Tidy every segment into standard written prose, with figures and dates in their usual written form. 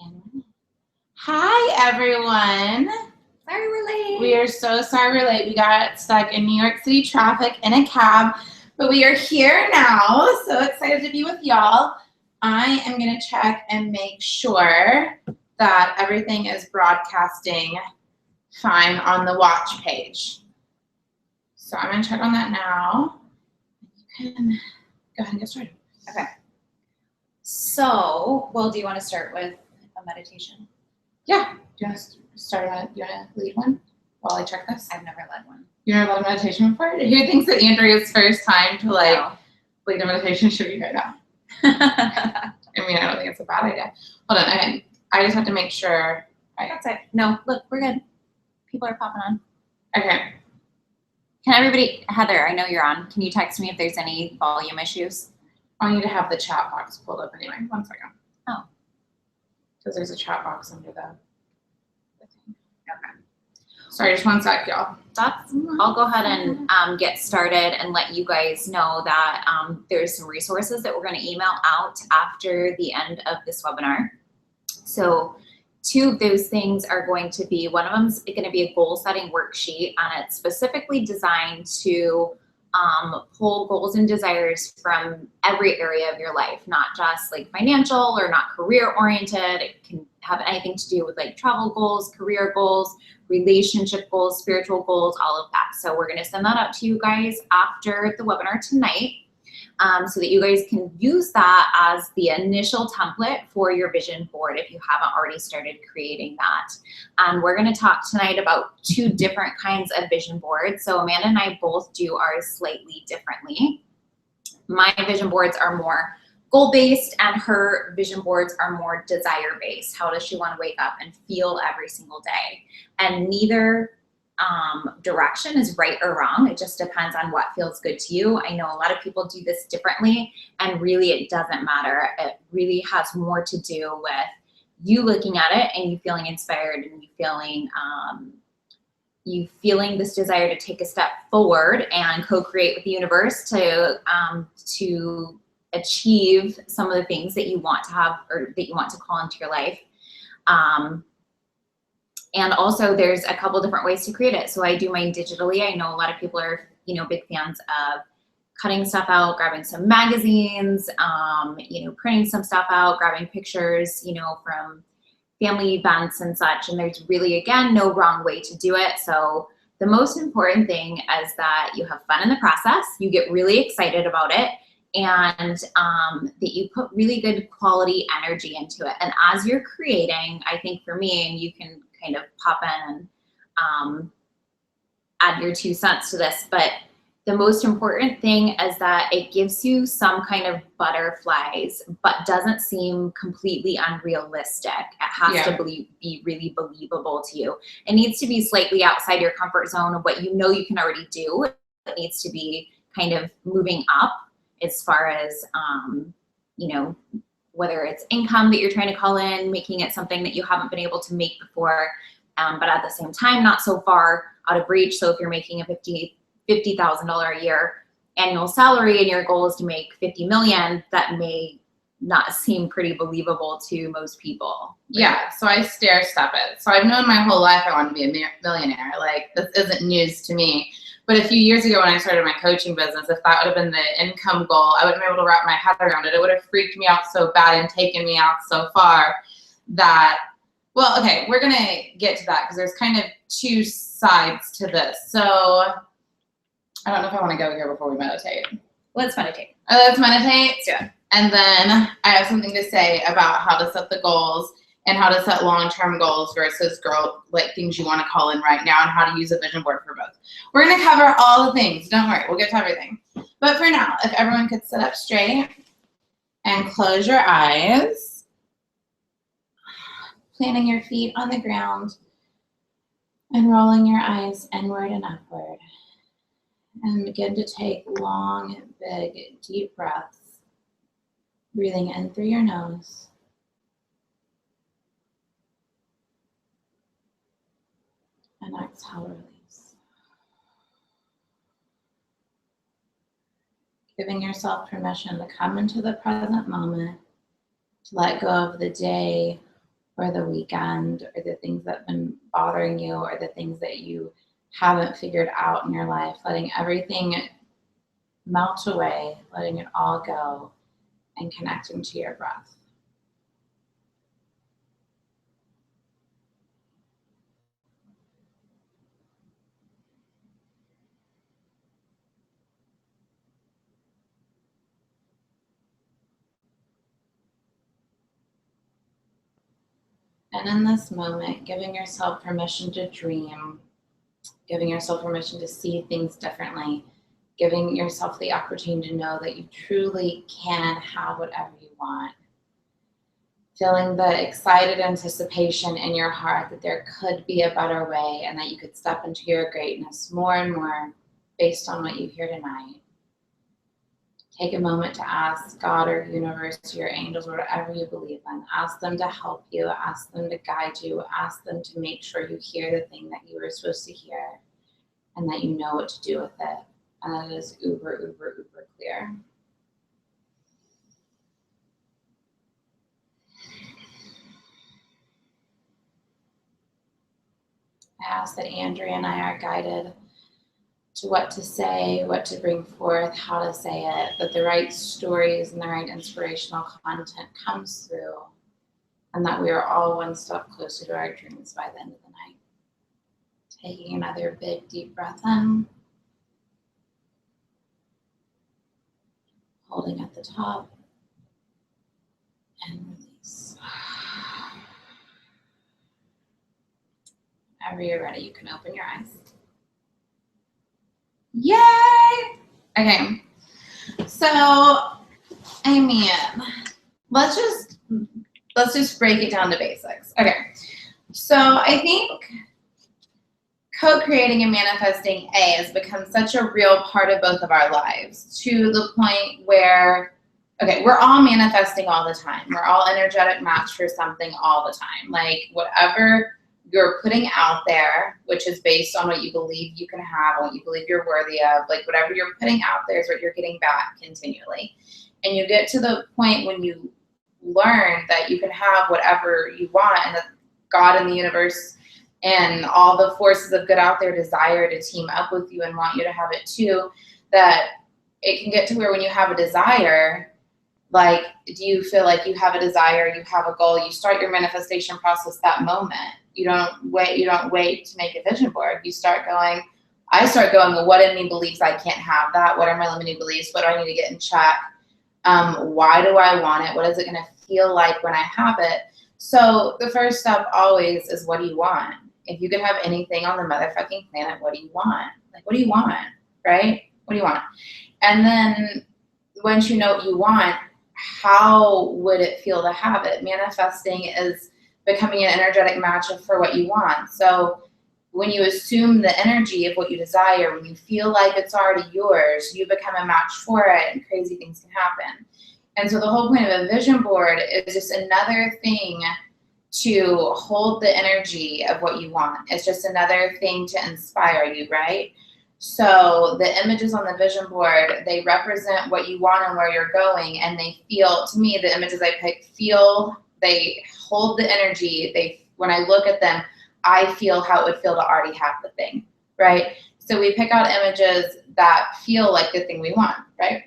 And hi, everyone. Sorry we're late. We are so sorry we're late. We got stuck in New York City traffic in a cab, but we are here now. So excited to be with y'all. I am going to check and make sure that everything is broadcasting fine on the watch page. So I'm going to check on that now. You can go ahead and get started. Okay. So, well, do you want to start with a meditation? Yeah. Do you want to start? Do you want to lead one while I check this? I've never led one. You never led a meditation before? Who thinks that Andrea's first time to lead a meditation should be right now? I mean, I don't think it's a bad idea. Hold on, I just have to make sure. That's it. No, look, we're good. People are popping on. Okay. Can everybody, Heather, I know you're on. Can you text me if there's any volume issues? I need to have the chat box pulled up anyway. 1 second. Oh. Because there's a chat box under the thing. Okay. Sorry, just 1 sec, y'all. I'll go ahead and get started and let you guys know that there's some resources that we're going to email out after the end of this webinar. So 2 of those things are going to be, one of them is going to be a goal setting worksheet, and it's specifically designed to pull goals and desires from every area of your life, not just like financial or not career oriented. It can have anything to do with like travel goals, career goals, relationship goals, spiritual goals, all of that. So we're going to send that out to you guys after the webinar tonight, so that you guys can use that as the initial template for your vision board if you haven't already started creating that. And we're going to talk tonight about 2 different kinds of vision boards. So Amanda and I both do ours slightly differently. My vision boards are more goal-based and her vision boards are more desire-based. How does she want to wake up and feel every single day? And neither direction is right or wrong. It just depends on what feels good to you. I know a lot of people do this differently, and really it doesn't matter. It really has more to do with you looking at it and you feeling inspired and you feeling this desire to take a step forward and co-create with the universe to achieve some of the things that you want to have or that you want to call into your life. And also there's a couple different ways to create it. So I do mine digitally. I know a lot of people are, big fans of cutting stuff out, grabbing some magazines, printing some stuff out, grabbing pictures, from family events and such. And there's really, again, no wrong way to do it. So the most important thing is that you have fun in the process, you get really excited about it, and that you put really good quality energy into it. And as you're creating, I think for me, and you can kind of pop in and add your 2 cents to this, but the most important thing is that it gives you some kind of butterflies, but doesn't seem completely unrealistic. It has to be really believable to you. It needs to be slightly outside your comfort zone of what you can already do. It needs to be kind of moving up as far as, whether it's income that you're trying to call in, making it something that you haven't been able to make before, but at the same time, not so far out of reach. So if you're making a $50,000 a year annual salary and your goal is to make 50 million, that may not seem pretty believable to most people. Right? Yeah, so I stair step it. So I've known my whole life I want to be a millionaire. Like, this isn't news to me. But a few years ago when I started my coaching business, if that would have been the income goal, I wouldn't be able to wrap my head around it. It would have freaked me out so bad and taken me out so far that, well, okay, we're going to get to that because there's kind of 2 sides to this. So I don't know if I want to go here before we meditate. Let's meditate. Let's meditate. Yeah. And then I have something to say about how to set the goals and how to set long-term goals versus things you want to call in right now, and how to use a vision board for both. We're going to cover all the things. Don't worry, we'll get to everything. But for now, if everyone could sit up straight and close your eyes, planting your feet on the ground and rolling your eyes inward and upward. And begin to take long, big, deep breaths, breathing in through your nose and exhale, release. Giving yourself permission to come into the present moment, to let go of the day or the weekend, or the things that have been bothering you, or the things that you haven't figured out in your life, letting everything melt away, letting it all go, and connecting to your breath. And in this moment, giving yourself permission to dream, giving yourself permission to see things differently, giving yourself the opportunity to know that you truly can have whatever you want. Feeling the excited anticipation in your heart that there could be a better way and that you could step into your greatness more and more based on what you hear tonight. Take a moment to ask God or universe or your angels or whatever you believe in. Ask them to help you. Ask them to guide you. Ask them to make sure you hear the thing that you were supposed to hear and that you know what to do with it. And that it is uber, uber, uber clear. I ask that Andrea and I are guided to what to say, what to bring forth, how to say it, that the right stories and the right inspirational content comes through, and that we are all one step closer to our dreams by the end of the night. Taking another big, deep breath in, holding at the top, and release. Whenever you're ready, you can open your eyes. Yay! Okay, so, I mean, let's just break it down to basics. Okay, so I think co-creating and manifesting has become such a real part of both of our lives, to the point where, okay, we're all manifesting all the time. We're all energetic match for something all the time. Like whatever you're putting out there, which is based on what you believe you can have, what you believe you're worthy of, like whatever you're putting out there is what you're getting back continually. And you get to the point when you learn that you can have whatever you want, and that God and the universe and all the forces of good out there desire to team up with you and want you to have it too, that it can get to where when you have a desire, like, do you feel like you have a desire, you have a goal, you start your manifestation process that moment. You don't wait to make a vision board. I start going, well, what in me believes I can't have that? What are my limiting beliefs? What do I need to get in check? Why do I want it? What is it going to feel like when I have it? So the first step always is, what do you want? If you could have anything on the motherfucking planet, what do you want? Like, what do you want, right? What do you want? And then once you know what you want, how would it feel to have it? Manifesting is becoming an energetic match for what you want. So when you assume the energy of what you desire, when you feel like it's already yours, you become a match for it, and crazy things can happen. And so the whole point of a vision board is just another thing to hold the energy of what you want. It's just another thing to inspire you, right? So the images on the vision board, they represent what you want and where you're going, and they feel, to me, the images I picked they hold the energy. When I look at them, I feel how it would feel to already have the thing, right? So we pick out images that feel like the thing we want, right?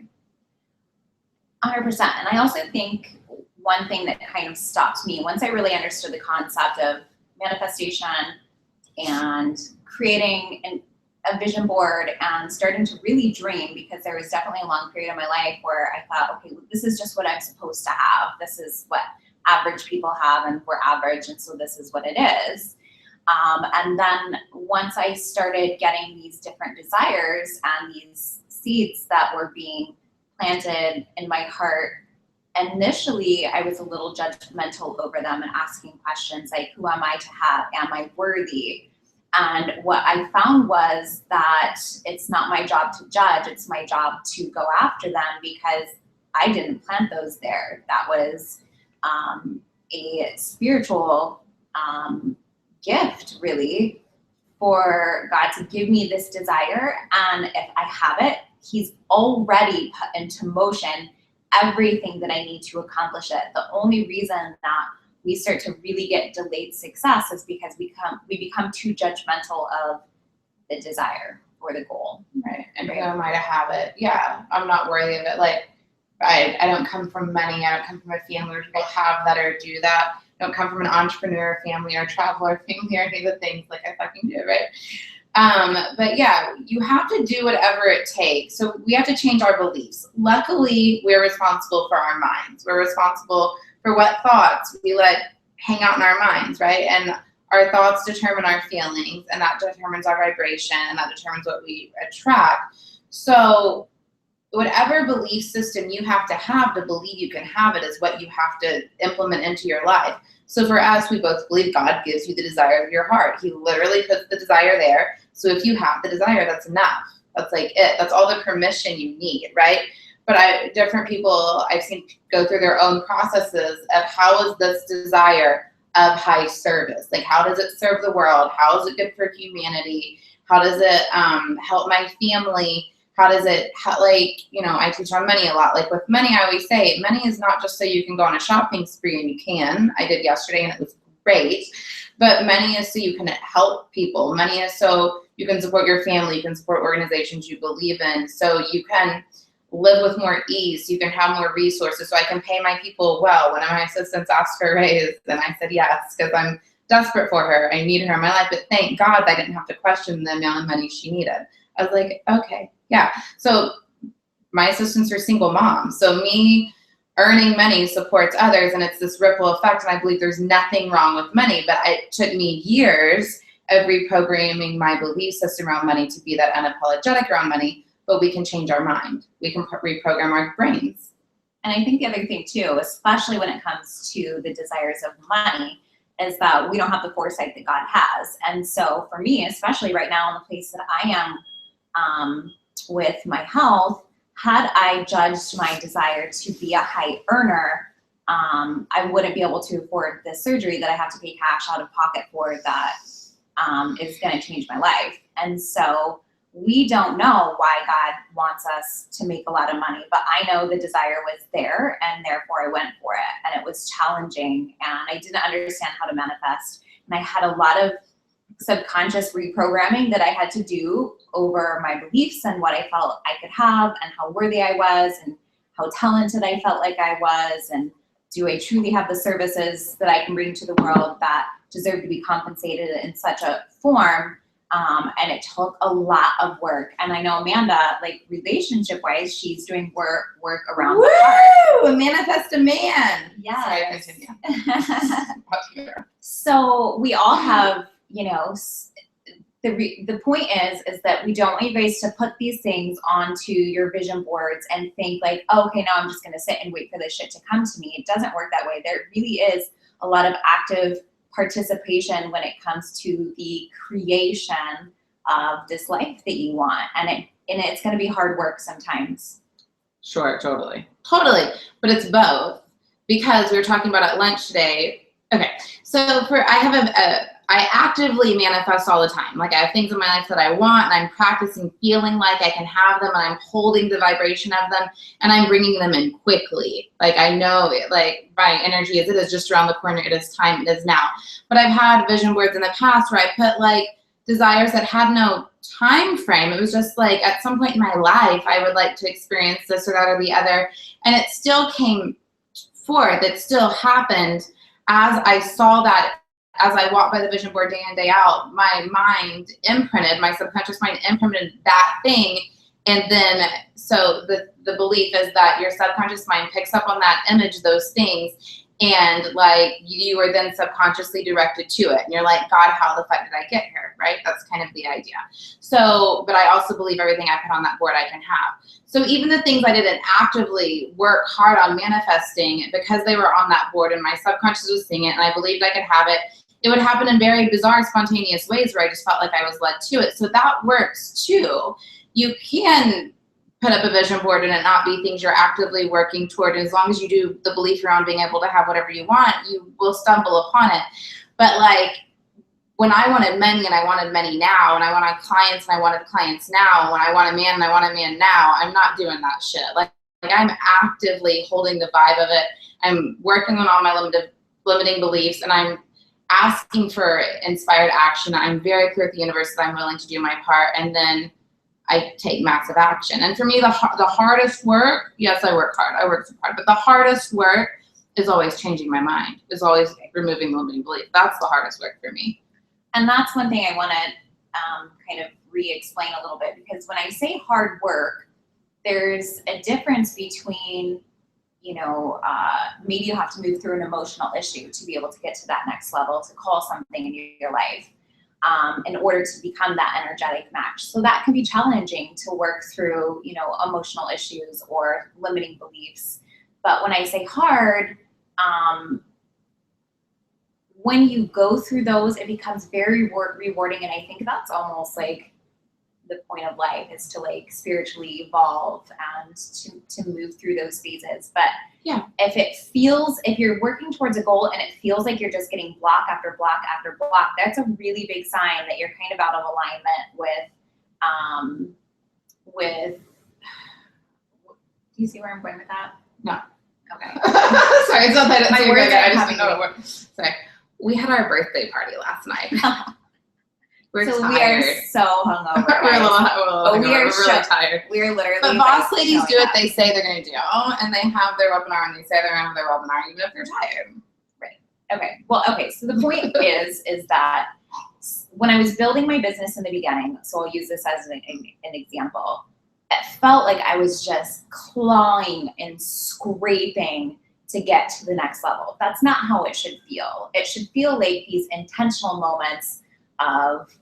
100%. And I also think one thing that kind of stopped me, once I really understood the concept of manifestation and creating a vision board and starting to really dream, because there was definitely a long period of my life where I thought, okay, this is just what I'm supposed to have. This is what average people have, and we're average, and so this is what it is. And then once I started getting these different desires and these seeds that were being planted in my heart, initially I was a little judgmental over them and asking questions like, who am I to have? Am I worthy? And what I found was that it's not my job to judge, it's my job to go after them, because I didn't plant those there. That was a spiritual gift, really, for God to give me this desire. And if I have it, He's already put into motion everything that I need to accomplish it. The only reason that we start to really get delayed success is because we become too judgmental of the desire or the goal. Right. And who am I to have it? Yeah. I'm not worthy of it. Like, I don't come from money. I don't come from a family where people have that or do that. I don't come from an entrepreneur family or traveler family or any of the things like I fucking do, right? But yeah, you have to do whatever it takes. So we have to change our beliefs. Luckily, we're responsible for our minds. We're responsible for what thoughts we let hang out in our minds, right? And our thoughts determine our feelings, and that determines our vibration, and that determines what we attract. So whatever belief system you have to believe you can have it is what you have to implement into your life. So for us, we both believe God gives you the desire of your heart. He literally puts the desire there. So if you have the desire, that's enough. That's like it. That's all the permission you need, right? But different people I've seen go through their own processes of how is this desire of high service? Like, how does it serve the world? How is it good for humanity? How does it help my family? How does it, I teach on money a lot. Like with money, I always say, money is not just so you can go on a shopping spree, and you can. I did yesterday and it was great. But money is so you can help people. Money is so you can support your family, you can support organizations you believe in, so you can live with more ease, you can have more resources, so I can pay my people well. One of my assistants asked for a raise, and I said yes, because I'm desperate for her. I need her in my life, but thank God I didn't have to question the amount of money she needed. I was like, okay, yeah. So my assistants are single moms. So me earning money supports others, and it's this ripple effect, and I believe there's nothing wrong with money, but it took me years of reprogramming my belief system around money to be that unapologetic around money, but we can change our mind. We can reprogram our brains. And I think the other thing too, especially when it comes to the desires of money, is that we don't have the foresight that God has. And so for me, especially right now in the place that I am with my health, had I judged my desire to be a high earner, I wouldn't be able to afford the surgery that I have to pay cash out of pocket for that is going to change my life. And so we don't know why God wants us to make a lot of money, but I know the desire was there, and therefore I went for it. And it was challenging, and I didn't understand how to manifest. And I had a lot of subconscious reprogramming that I had to do over my beliefs and what I felt I could have and how worthy I was and how talented I felt like I was, and do I truly have the services that I can bring to the world that deserve to be compensated in such a form. And it took a lot of work. And I know Amanda, like relationship-wise, she's doing work around the heart. Manifest a man. Yeah. Sorry, continue. So we all have, the point is that we don't want you guys to put these things onto your vision boards and think like, oh, okay, now I'm just going to sit and wait for this shit to come to me. It doesn't work that way. There really is a lot of active participation when it comes to the creation of this life that you want. And it's going to be hard work sometimes. Sure, totally. But it's both, because we were talking about at lunch today. Okay, so I actively manifest all the time. Like I have things in my life that I want, and I'm practicing feeling like I can have them, and I'm holding the vibration of them, and I'm bringing them in quickly. Like I know it, like my energy is, it is just around the corner. It is time. It is now. But I've had vision boards in the past where I put like desires that had no time frame. It was just like at some point in my life, I would like to experience this or that or the other. And it still came forth. It still happened as I saw that. As I walked by the vision board day in, day out, my subconscious mind imprinted that thing. And then, so the belief is that your subconscious mind picks up on that image, those things, and like you are then subconsciously directed to it. And you're like, God, how the fuck did I get here, right? That's kind of the idea. So, but I also believe everything I put on that board I can have. So even the things I didn't actively work hard on manifesting, because they were on that board and my subconscious was seeing it and I believed I could have it, it would happen in very bizarre, spontaneous ways where I just felt like I was led to it. So that works too. You can put up a vision board and it not be things you're actively working toward. And as long as you do the belief around being able to have whatever you want, you will stumble upon it. But like when I wanted money and I wanted money now, and I wanted clients and I wanted clients now, and when I want a man and I want a man now, I'm not doing that shit. Like I'm actively holding the vibe of it. I'm working on all my limiting beliefs, and I'm asking for inspired action. I'm very clear with the universe that I'm willing to do my part, and then I take massive action. And for me, the hardest work, yes, I work hard. I work so hard, but the hardest work is always changing my mind, is always removing the limiting belief. That's the hardest work for me. And that's one thing I want to kind of re-explain a little bit, because when I say hard work, there's a difference between, you know, maybe you have to move through an emotional issue to be able to get to that next level, to call something in your life in order to become that energetic match. So that can be challenging to work through, you know, emotional issues or limiting beliefs. But when I say hard, when you go through those, it becomes very rewarding. And I think that's almost like the point of life, is to like spiritually evolve and to move through those phases. But yeah, if you're working towards a goal and it feels like you're just getting block after block after block, that's a really big sign that you're kind of out of alignment with, do you see where I'm going with that? No. Okay. Sorry, it's not that it's My so words good. are I just coming didn't know what. Sorry. We had our birthday party last night. We're so tired. We are so hungover. We're a little we are really tired. We are literally. But boss ladies do what they say they're going to do, and they have their webinar, and they say they're going to have their webinar, even if they're tired. Right. Okay. Well, okay. So the point is that when I was building my business in the beginning, so I'll use this as an example, it felt like I was just clawing and scraping to get to the next level. That's not how it should feel. It should feel like these intentional moments of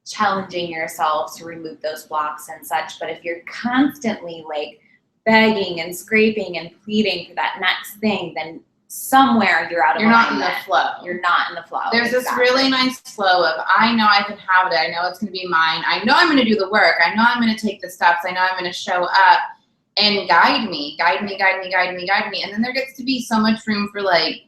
challenging yourself to remove those blocks and such. But if you're constantly like begging and scraping and pleading for that next thing, then somewhere you're out of alignment. You're not in the flow. You're not in the flow. There's this really nice flow of, I know I can have it. I know it's going to be mine. I know I'm going to do the work. I know I'm going to take the steps. I know I'm going to show up and guide me. And then there gets to be so much room for like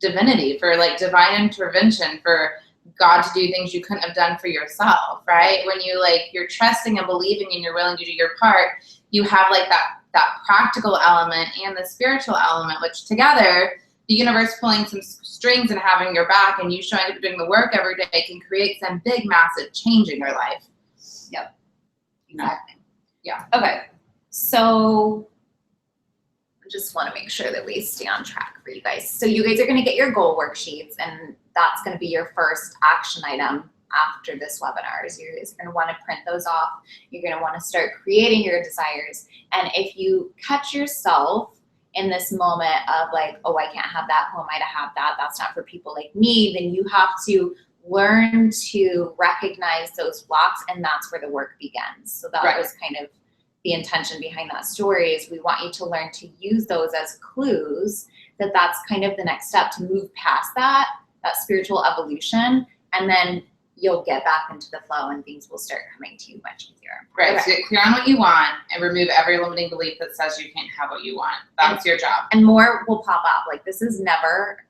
divinity, for like divine intervention, for God to do things you couldn't have done for yourself, right? When you like, you're trusting and believing and you're willing to do your part, you have like that practical element and the spiritual element, which together, the universe pulling some strings and having your back and you showing up doing the work every day can create some big, massive change in your life. Yep. Exactly. Yeah. Okay. So I just want to make sure that we stay on track for you guys. So you guys are going to get your goal worksheets, and that's going to be your first action item after this webinar. So you guys are going to want to print those off. You're going to want to start creating your desires. And if you catch yourself in this moment of like, oh, I can't have that, who am I to have that? That's not for people like me. Then you have to learn to recognize those blocks, and that's where the work begins. So that was kind of the intention behind that story, is we want you to learn to use those as clues, that's kind of the next step to move past that spiritual evolution, and then you'll get back into the flow and things will start coming to you much easier. Right. Okay. So get clear on what you want and remove every limiting belief that says you can't have what you want. That's your job. And more will pop up. Like this is never,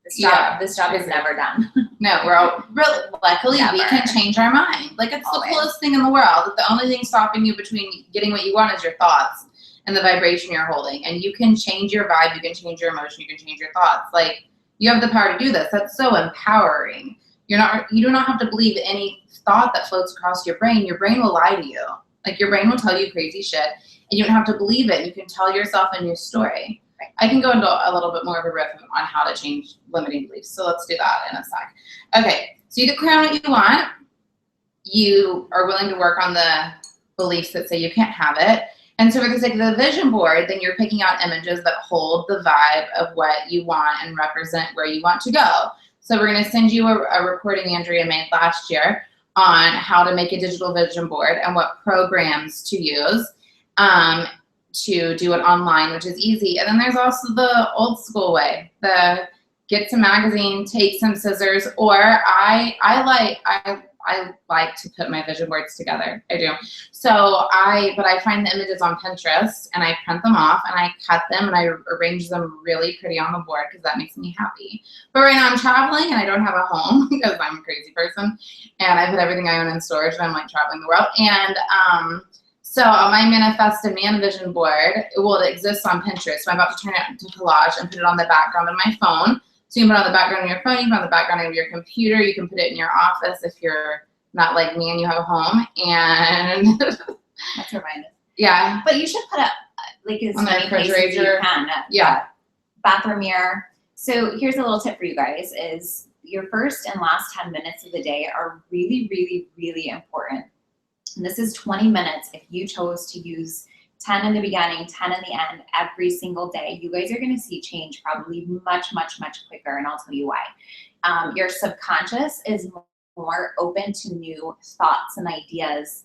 this job is never done. No, we're all really, luckily we can change our mind. Like it's the coolest thing in the world. The only thing stopping you between getting what you want is your thoughts and the vibration you're holding. And you can change your vibe, you can change your emotion, you can change your thoughts. Like you have the power to do this. That's so empowering. You do not have to believe any thought that floats across your brain. Your brain will lie to you. Like your brain will tell you crazy shit and you don't have to believe it. You can tell yourself a new story. Right. I can go into a little bit more of a riff on how to change limiting beliefs. So let's do that in a sec. Okay, so you get clear on what you want. You are willing to work on the beliefs that say you can't have it. And so for the sake of the vision board, then you're picking out images that hold the vibe of what you want and represent where you want to go. So we're going to send you a recording Andrea made last year on how to make a digital vision board and what programs to use to do it online, which is easy. And then there's also the old school way, the get some magazine, take some scissors, or I like to put my vision boards together. I do. But I find the images on Pinterest and I print them off and I cut them and I arrange them really pretty on the board because that makes me happy. But right now I'm traveling and I don't have a home because I'm a crazy person and I put everything I own in storage and I'm like traveling the world. And so my Manifest a Man vision board, it exists on Pinterest. So I'm about to turn it into collage and put it on the background of my phone. So you can put it on the background of your phone, you can put it on the background of your computer, you can put it in your office if you're not like me and you have a home, and That's reminded. yeah. But you should put up like as On the many places as you refrigerator. can. Yeah. Bathroom mirror. So here's a little tip for you guys is your first and last 10 minutes of the day are really, really, really important. And this is 20 minutes if you chose to use 10 in the beginning, 10 in the end, every single day. You guys are going to see change probably much, much, much quicker, and I'll tell you why. Your subconscious is more open to new thoughts and ideas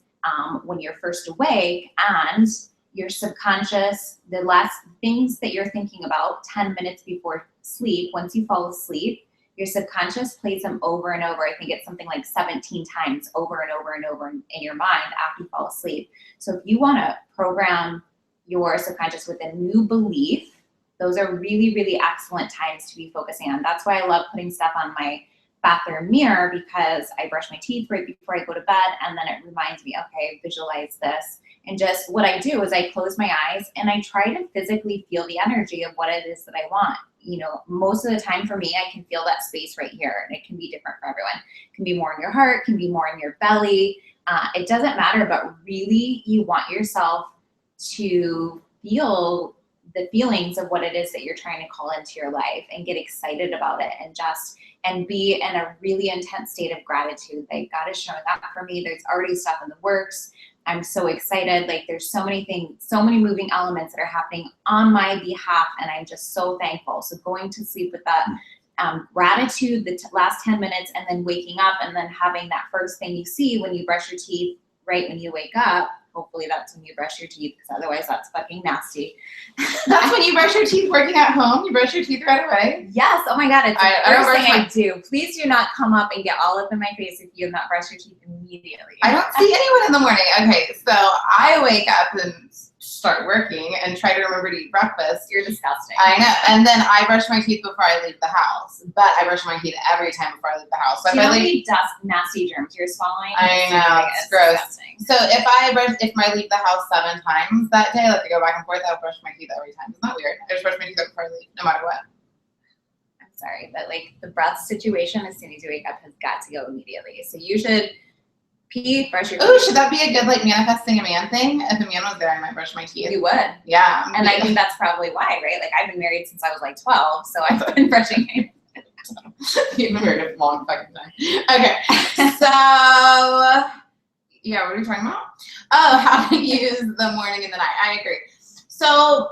when you're first awake, and your subconscious, the last things that you're thinking about 10 minutes before sleep, once you fall asleep, your subconscious plays them over and over. I think it's something like 17 times over and over and over in your mind after you fall asleep. So if you want to program your subconscious with a new belief, those are really, really excellent times to be focusing on. That's why I love putting stuff on my bathroom mirror, because I brush my teeth right before I go to bed, and then it reminds me, okay, visualize this. And just what I do is I close my eyes and I try to physically feel the energy of what it is that I want. You know, most of the time for me, I can feel that space right here, and it can be different for everyone. It can be more in your heart, can be more in your belly. It doesn't matter, but really you want yourself to feel the feelings of what it is that you're trying to call into your life, and get excited about it, and be in a really intense state of gratitude. Like, God is showing up for me. There's already stuff in the works. I'm so excited. Like, there's so many things, so many moving elements that are happening on my behalf, and I'm just so thankful. So going to sleep with that gratitude, the last 10 minutes, and then waking up, and then having that first thing you see when you brush your teeth, right when you wake up. Hopefully that's when you brush your teeth, because otherwise that's fucking nasty. That's when you brush your teeth working at home? You brush your teeth right away? Yes. Oh my God. It's I the don't first thing brush I do. Please do not come up and get all up in my face if you have not brushed your teeth immediately. I don't see anyone in the morning. Okay, so I wake up and start working and try to remember to eat breakfast. You're disgusting. I know. And then I brush my teeth before I leave the house. But I brush my teeth every time before I leave the house. So Do you if know I how leave, many nasty germs you're swallowing? I know, it's gross. Disgusting. so if I leave the house 7 times that day, like I go back and forth, I'll brush my teeth every time. Isn't that weird? I just brush my teeth before I leave, no matter what. I'm sorry, but like the breath situation, as soon as you wake up, has got to go immediately. So you should pee, brush your teeth. Oh, should that be a good like manifesting a man thing? If a man was there, I might brush my teeth. You would. Yeah. And I think that's probably why, right? Like, I've been married since I was like 12, so I've been brushing my You've been married a long fucking time. Okay. So yeah, what are we talking about? Oh, how to use the morning and the night. I agree. So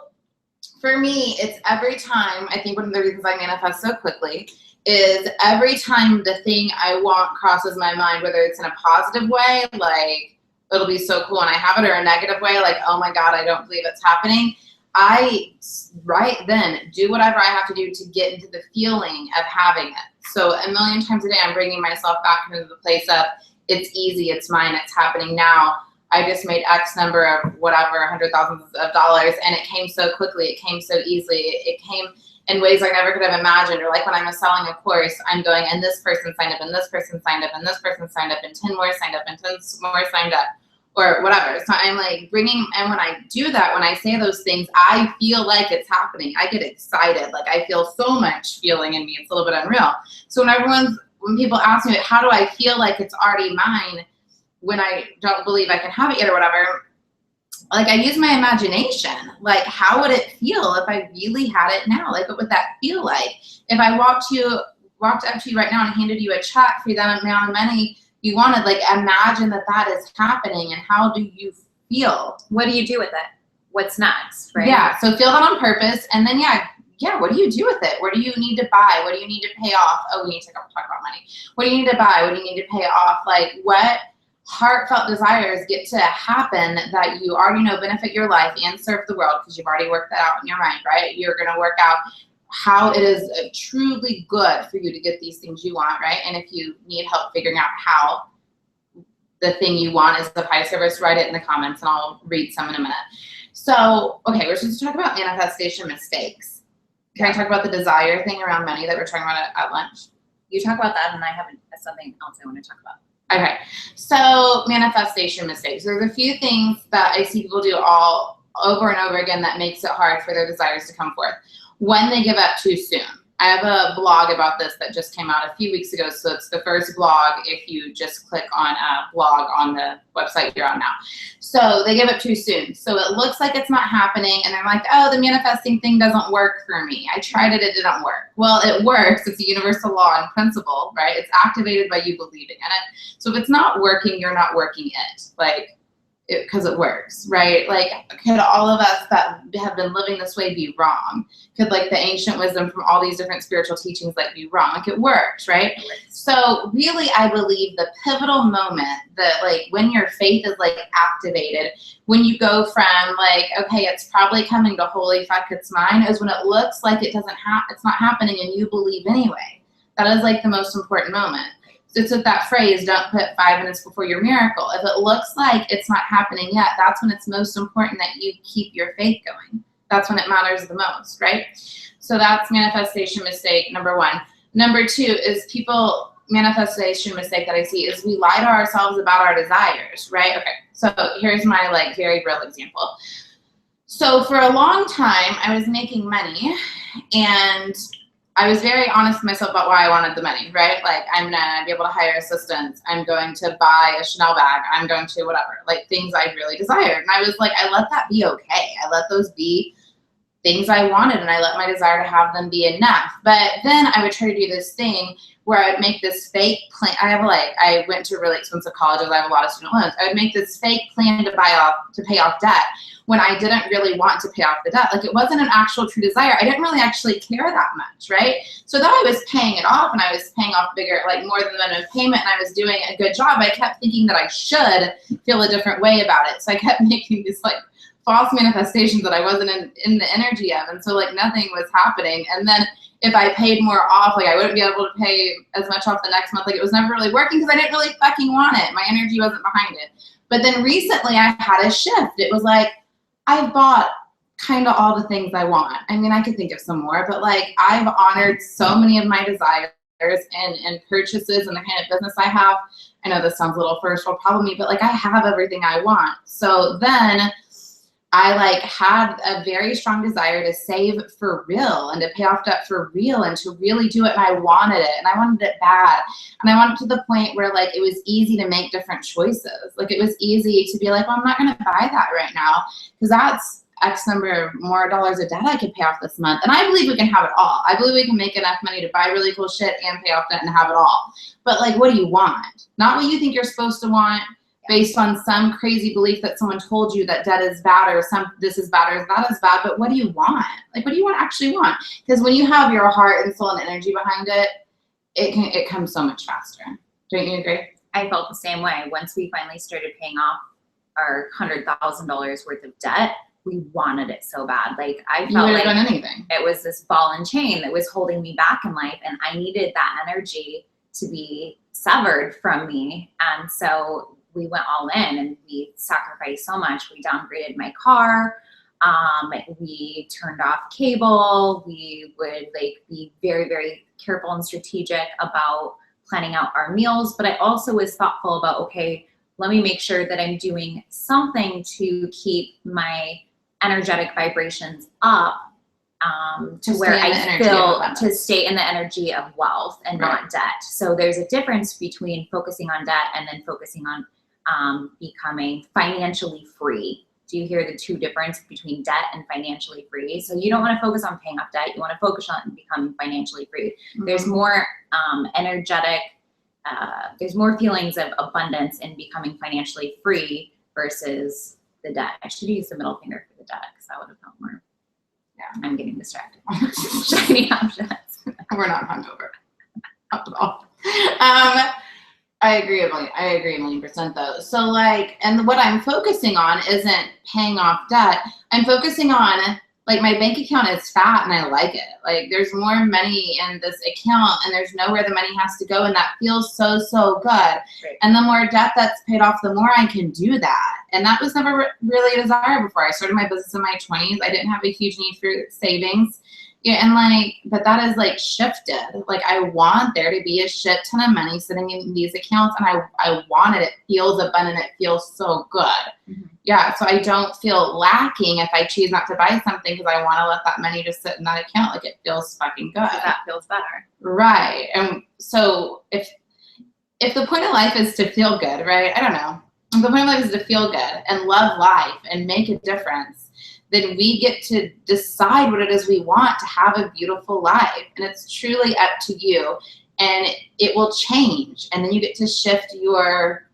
for me, it's every time, I think one of the reasons I manifest so quickly is every time the thing I want crosses my mind, whether it's in a positive way, like it'll be so cool and I have it, or a negative way, like, oh my God, I don't believe it's happening. I right then do whatever I have to do to get into the feeling of having it. So a million times a day, I'm bringing myself back into the place of it's easy, it's mine, it's happening now. I just made X number of whatever, $100,000 and it came so quickly, it came so easily, it came in ways I never could have imagined. Or like when I'm selling a course, I'm going, and this person signed up, and this person signed up, and this person signed up, and 10 more signed up, and 10 more signed up, or whatever. So I'm like bringing, and when I do that, when I say those things, I feel like it's happening. I get excited. Like I feel so much feeling in me. It's a little bit unreal. So when people ask me, how do I feel like it's already mine when I don't believe I can have it yet or whatever, like I use my imagination. Like, how would it feel if I really had it now? Like, what would that feel like? If I walked up to you right now and handed you a check for that amount of money you wanted, like imagine that is happening, and how do you feel? What do you do with it? What's next, right? Yeah, so feel that on purpose, and then yeah, what do you do with it? What do you need to buy? What do you need to pay off? Oh, we need to talk about money. What do you need to buy? What do you need to pay off? Like, what heartfelt desires get to happen that you already know benefit your life and serve the world, because you've already worked that out in your mind, right? You're going to work out how it is truly good for you to get these things you want, right? And if you need help figuring out how the thing you want is of high service, write it in the comments and I'll read some in a minute. So, okay, we're supposed to talk about manifestation mistakes. Can I talk about the desire thing around money that we're talking about at lunch? You talk about that, and I have something else I want to talk about. Okay, so manifestation mistakes. There's a few things that I see people do all over and over again that makes it hard for their desires to come forth. When they give up too soon. I have a blog about this that just came out a few weeks ago. So it's the first blog if you just click on a blog on the website you're on now. So they give up too soon. So it looks like it's not happening. And they're like, oh, the manifesting thing doesn't work for me. I tried it, it didn't work. Well, it works. It's a universal law and principle, right? It's activated by you believing in it. So if it's not working, you're not working it. Like, because it works, right? Like, could all of us that have been living this way be wrong? Could like the ancient wisdom from all these different spiritual teachings like be wrong? Like, it works, right? So really, I believe the pivotal moment that like when your faith is like activated, when you go from like, okay, it's probably coming to holy fuck, it's mine, is when it looks like it doesn't it's not happening and you believe anyway. That is like the most important moment. It's with that phrase, don't put 5 minutes before your miracle. If it looks like it's not happening yet, that's when it's most important that you keep your faith going. That's when it matters the most, right? So that's manifestation mistake number 1. Number 2 is manifestation mistake that I see is we lie to ourselves about our desires, right? Okay, so here's my like very real example. So for a long time, I was making money and I was very honest with myself about why I wanted the money, right? Like, I'm gonna be able to hire assistants. I'm going to buy a Chanel bag. I'm going to whatever, like things I really desired. And I was like, I let that be okay. I let those be things I wanted and I let my desire to have them be enough. But then I would try to do this thing where I would make this fake plan. I went to really expensive colleges. I have a lot of student loans. I would make this fake plan to pay off debt when I didn't really want to pay off the debt. Like, it wasn't an actual true desire. I didn't really actually care that much, right? So though I was paying it off and I was paying off bigger, like more than the minimum payment, and I was doing a good job, I kept thinking that I should feel a different way about it. So I kept making these like false manifestations that I wasn't in the energy of. And so like nothing was happening. And then if I paid more off, like I wouldn't be able to pay as much off the next month. Like, it was never really working because I didn't really fucking want it. My energy wasn't behind it. But then recently I had a shift. It was like, I've bought kind of all the things I want. I mean, I could think of some more, but like I've honored so many of my desires and purchases and the kind of business I have. I know this sounds a little first world problem, but like I have everything I want. So then I like had a very strong desire to save for real and to pay off debt for real and to really do it. And I wanted it and I wanted it bad. And I wanted to the point where like it was easy to make different choices. Like, it was easy to be like, well, I'm not going to buy that right now because that's X number more dollars of debt I could pay off this month. And I believe we can have it all. I believe we can make enough money to buy really cool shit and pay off debt and have it all. But like, what do you want? Not what you think you're supposed to want, based on some crazy belief that someone told you that debt is bad or this is bad or that is bad, but what do you want? Like, what do you actually want? Because when you have your heart and soul and energy behind it, it comes so much faster. Don't you agree? I felt the same way. Once we finally started paying off our $100,000 worth of debt, we wanted it so bad. Like, I felt like done anything. It was this ball and chain that was holding me back in life, and I needed that energy to be severed from me. And so we went all in and we sacrificed so much. We downgraded my car. We turned off cable. We would like be very, very careful and strategic about planning out our meals. But I also was thoughtful about, okay, let me make sure that I'm doing something to keep my energetic vibrations up, to where I feel to stay in the energy of wealth and not debt. So there's a difference between focusing on debt and then focusing on becoming financially free. Do you hear the two difference between debt and financially free? So you don't want to focus on paying off debt. You want to focus on becoming financially free. Mm-hmm. There's more energetic, there's more feelings of abundance in becoming financially free versus the debt. I should use the middle finger for the debt because that would have felt more. Yeah, I'm getting distracted. Shiny objects. We're not hungover. Not at all. I agree a million percent though. So like, and what I'm focusing on isn't paying off debt. I'm focusing on like my bank account is fat and I like it. Like there's more money in this account and there's nowhere the money has to go and that feels so, so good. Right. And the more debt that's paid off, the more I can do that. And that was never really a desire before. I started my business in my 20s. I didn't have a huge need for savings. Yeah, and like, but that is like shifted. Like, I want there to be a shit ton of money sitting in these accounts, and I want it. It feels abundant. It feels so good. Mm-hmm. Yeah, so I don't feel lacking if I choose not to buy something because I want to let that money just sit in that account. Like, it feels fucking good. That feels better. Right. And so if the point of life is to feel good, right? I don't know. If the point of life is to feel good and love life and make a difference, then we get to decide what it is we want to have a beautiful life. And it's truly up to you. And it will change. And then you get to shift where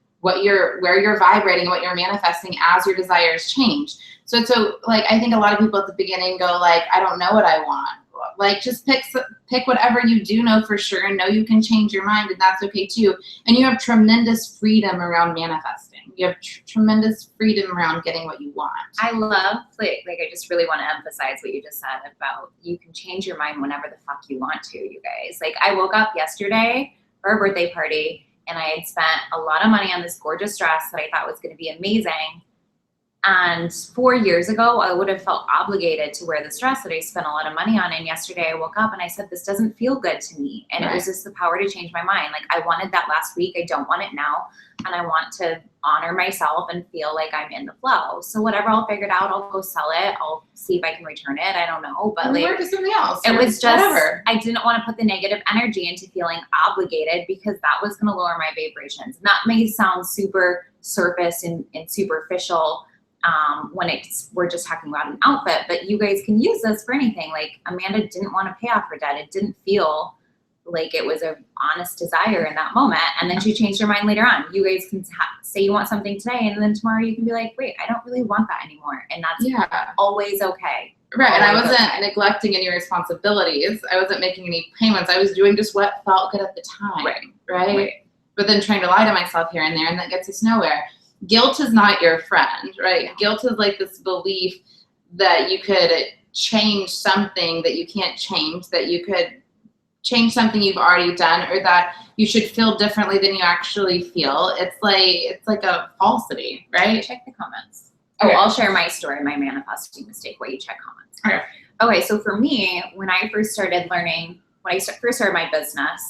you're vibrating, what you're manifesting as your desires change. So like, I think a lot of people at the beginning go like, I don't know what I want. Like, just pick whatever you do know for sure, and know you can change your mind, and that's okay too. And you have tremendous freedom around manifesting. You have tremendous freedom around getting what you want. I love, like I just really want to emphasize what you just said about you can change your mind whenever the fuck you want to, you guys. Like, I woke up yesterday for a birthday party, and I had spent a lot of money on this gorgeous dress that I thought was going to be amazing. And 4 years ago, I would have felt obligated to wear this dress that I spent a lot of money on. And yesterday I woke up and I said, this doesn't feel good to me. And It was just the power to change my mind. Like, I wanted that last week. I don't want it now. And I want to honor myself and feel like I'm in the flow. So whatever, I'll figure it out. I'll go sell it. I'll see if I can return it. I don't know. But like, work with something else. It was just, whatever. I didn't want to put the negative energy into feeling obligated, because that was going to lower my vibrations. And that may sound super surface and superficial, when we're just talking about an outfit, but you guys can use this for anything. Like, Amanda didn't want to pay off her debt. It didn't feel like it was an honest desire in that moment. And then she changed her mind later on. You guys can say you want something today, and then tomorrow you can be like, wait, I don't really want that anymore. And that's always okay. Right. And I wasn't neglecting any responsibilities. I wasn't making any payments. I was doing just what felt good at the time. Right. But then trying to lie to myself here and there, and that gets us nowhere. Guilt is not your friend, right? Guilt is like this belief that you could change something that you can't change, that you could change something you've already done, or that you should feel differently than you actually feel. It's like a falsity, right? Check the comments. Okay. Oh, I'll share my story, my manifesting mistake, while you check comments. Okay, so for me, when I first started learning, when I first started my business,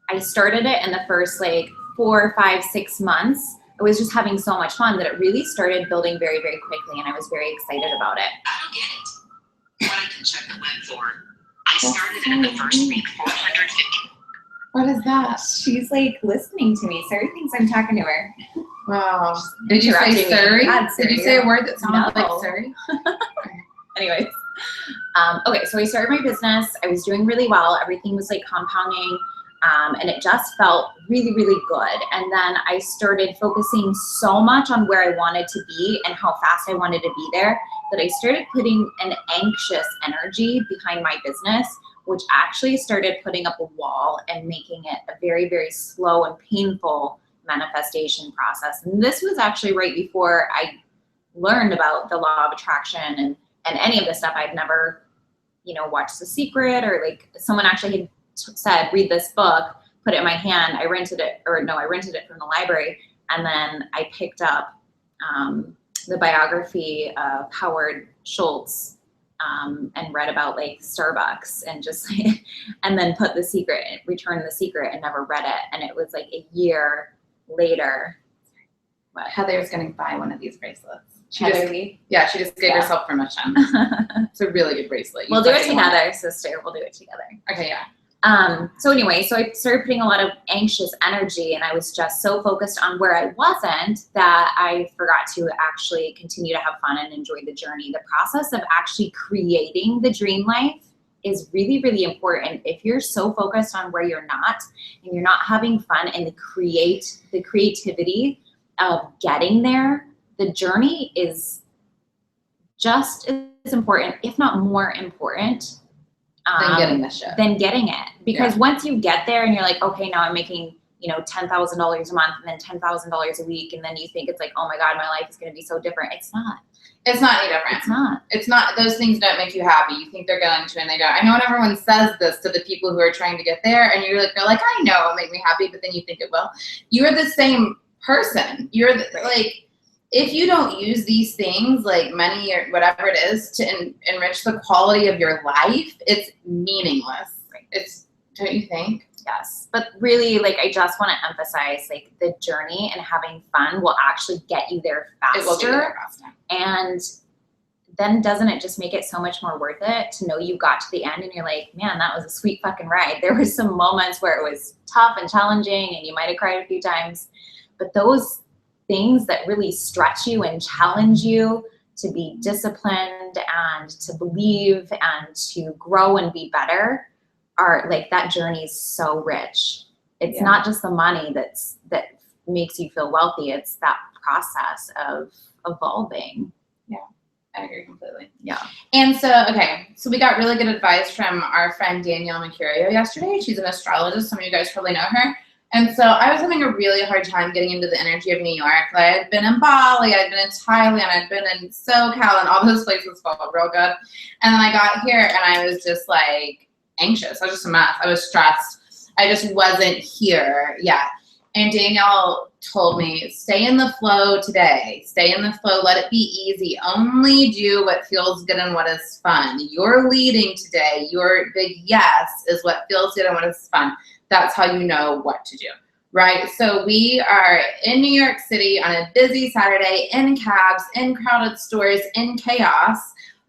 I started it in the first 4, 5, 6 months. I was just having so much fun that it really started building very, very quickly, and I was very excited about it. I don't get it. What I can check the web for. I started it in the first week, 450. What is that? She's listening to me. Sarah thinks I'm talking to her. Wow. Did you say Surrey? Did you say a word that sounded like Surrey? Anyways. Okay, so I started my business. I was doing really well. Everything was compounding. And it just felt really, really good. And then I started focusing so much on where I wanted to be and how fast I wanted to be there, that I started putting an anxious energy behind my business, which actually started putting up a wall and making it a very, very slow and painful manifestation process. And this was actually right before I learned about the law of attraction and any of this stuff. I'd never, watched The Secret, or someone actually had said, read this book, put it in my hand. I rented it from the library. And then I picked up the biography of Howard Schultz and read about Starbucks, and just and then returned The Secret, and never read it. And it was a year later. Heather's going to buy one of these bracelets. She just gave herself permission. It's a really good bracelet. We'll do it together, sister. We'll do it together. Okay, yeah. So anyway, so I started putting a lot of anxious energy, and I was just so focused on where I wasn't that I forgot to actually continue to have fun and enjoy the journey. The process of actually creating the dream life is really, really important. If you're so focused on where you're not, and you're not having fun and the creativity of getting there, the journey is just as important, if not more important, than getting it. Because once you get there and you're okay, now I'm making, $10,000 a month, and then $10,000 a week, and then you think it's oh my God, my life is going to be so different. It's not. It's not any different. It's not. It's not. Those things don't make you happy. You think they're going to, and they don't. I know when everyone says this to the people who are trying to get there, and you're I know it'll make me happy, but then you think it will. You're the same person. You're if you don't use these things like money or whatever it is to enrich the quality of your life, it's meaningless. Don't you think? Yes. But really, like, I just want to emphasize, like, the journey and having fun will actually get you there faster. It will get you there faster. And then doesn't it just make it so much more worth it to know you got to the end and you're like, man, that was a sweet fucking ride. There were some moments where it was tough and challenging and you might have cried a few times, but those things that really stretch you and challenge you to be disciplined and to believe and to grow and be better are like, that journey is so rich. It's not just the money that makes you feel wealthy. It's that process of evolving. Yeah, I agree completely. Yeah. And so, okay, so we got really good advice from our friend Danielle Mercurio yesterday. She's an astrologist. Some of you guys probably know her. And so I was having a really hard time getting into the energy of New York. Like, I had been in Bali, I'd been in Thailand, I'd been in SoCal, and all those places felt real good. And then I got here and I was just like anxious. I was just a mess. I was stressed. I just wasn't here yet. And Danielle told me, stay in the flow today. Stay in the flow. Let it be easy. Only do what feels good and what is fun. You're leading today. Your big yes is what feels good and what is fun. That's how you know what to do, right? So we are in New York City on a busy Saturday, in cabs, in crowded stores, in chaos,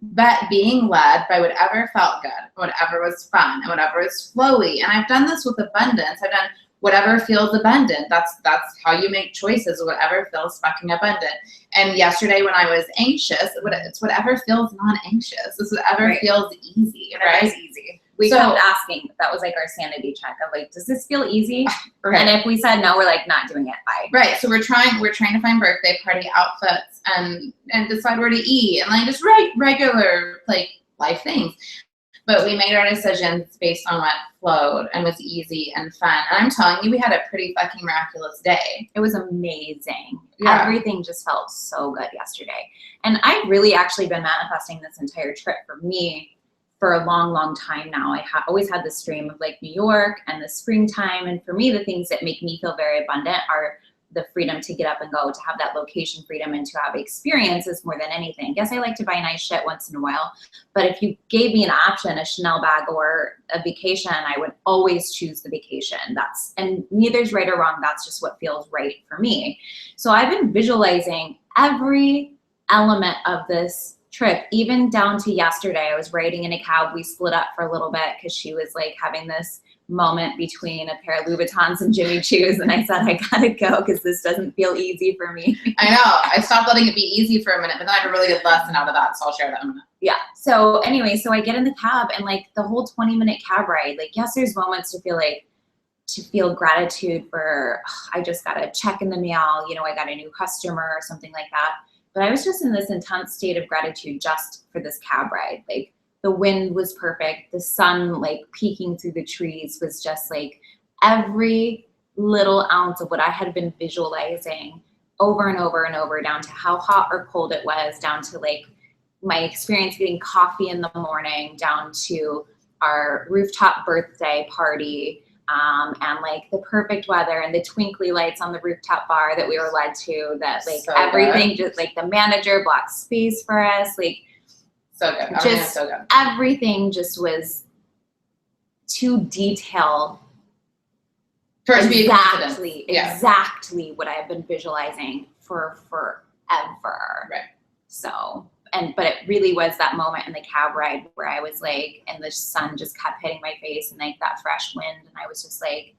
but being led by whatever felt good, whatever was fun, and whatever was flowy. And I've done this with abundance. I've done whatever feels abundant. That's how you make choices, whatever feels fucking abundant. And yesterday when I was anxious, it's whatever feels non-anxious. It's whatever feels easy, right? It's easy. We kept asking. That was like our sanity check of like, does this feel easy? Right. And if we said no, we're like, not doing it. Bye. Right. So we're trying to find birthday party outfits and decide where to eat and like just regular like life things. But we made our decisions based on what flowed and was easy and fun. And I'm telling you, we had a pretty fucking miraculous day. It was amazing. Yeah. Everything just felt so good yesterday. And I've really actually been manifesting this entire trip for me for a long, long time now. I always had this dream of like New York and the springtime. And for me, the things that make me feel very abundant are the freedom to get up and go, to have that location freedom and to have experiences more than anything. Yes, I like to buy nice shit once in a while, but if you gave me an option, a Chanel bag or a vacation, I would always choose the vacation. And neither's right or wrong. That's just what feels right for me. So I've been visualizing every element of this trip, even down to yesterday. I was riding in a cab. We split up for a little bit because she was like having this moment between a pair of Louboutins and Jimmy Choo's, and I said, I gotta go because this doesn't feel easy for me. I know. I stopped letting it be easy for a minute, but then I had a really good lesson out of that, so I'll share that in a minute. Yeah. So anyway, so I get in the cab and like the whole 20-minute cab ride, like yes, there's moments to feel gratitude for, I just got a check in the mail, you know, I got a new customer or something like that. But I was just in this intense state of gratitude just for this cab ride. Like the wind was perfect. The sun like peeking through the trees was just like every little ounce of what I had been visualizing over and over and over, down to how hot or cold it was, down to like my experience getting coffee in the morning, down to our rooftop birthday party, and like the perfect weather and the twinkly lights on the rooftop bar that we were led to, that like so everything good. Just like the manager blocked space for us, like so good. Just so good. Everything just was to detail for it to be exactly what I've been visualizing for forever. Right. So but it really was that moment in the cab ride where I was like, and the sun just kept hitting my face and like that fresh wind. And I was just like,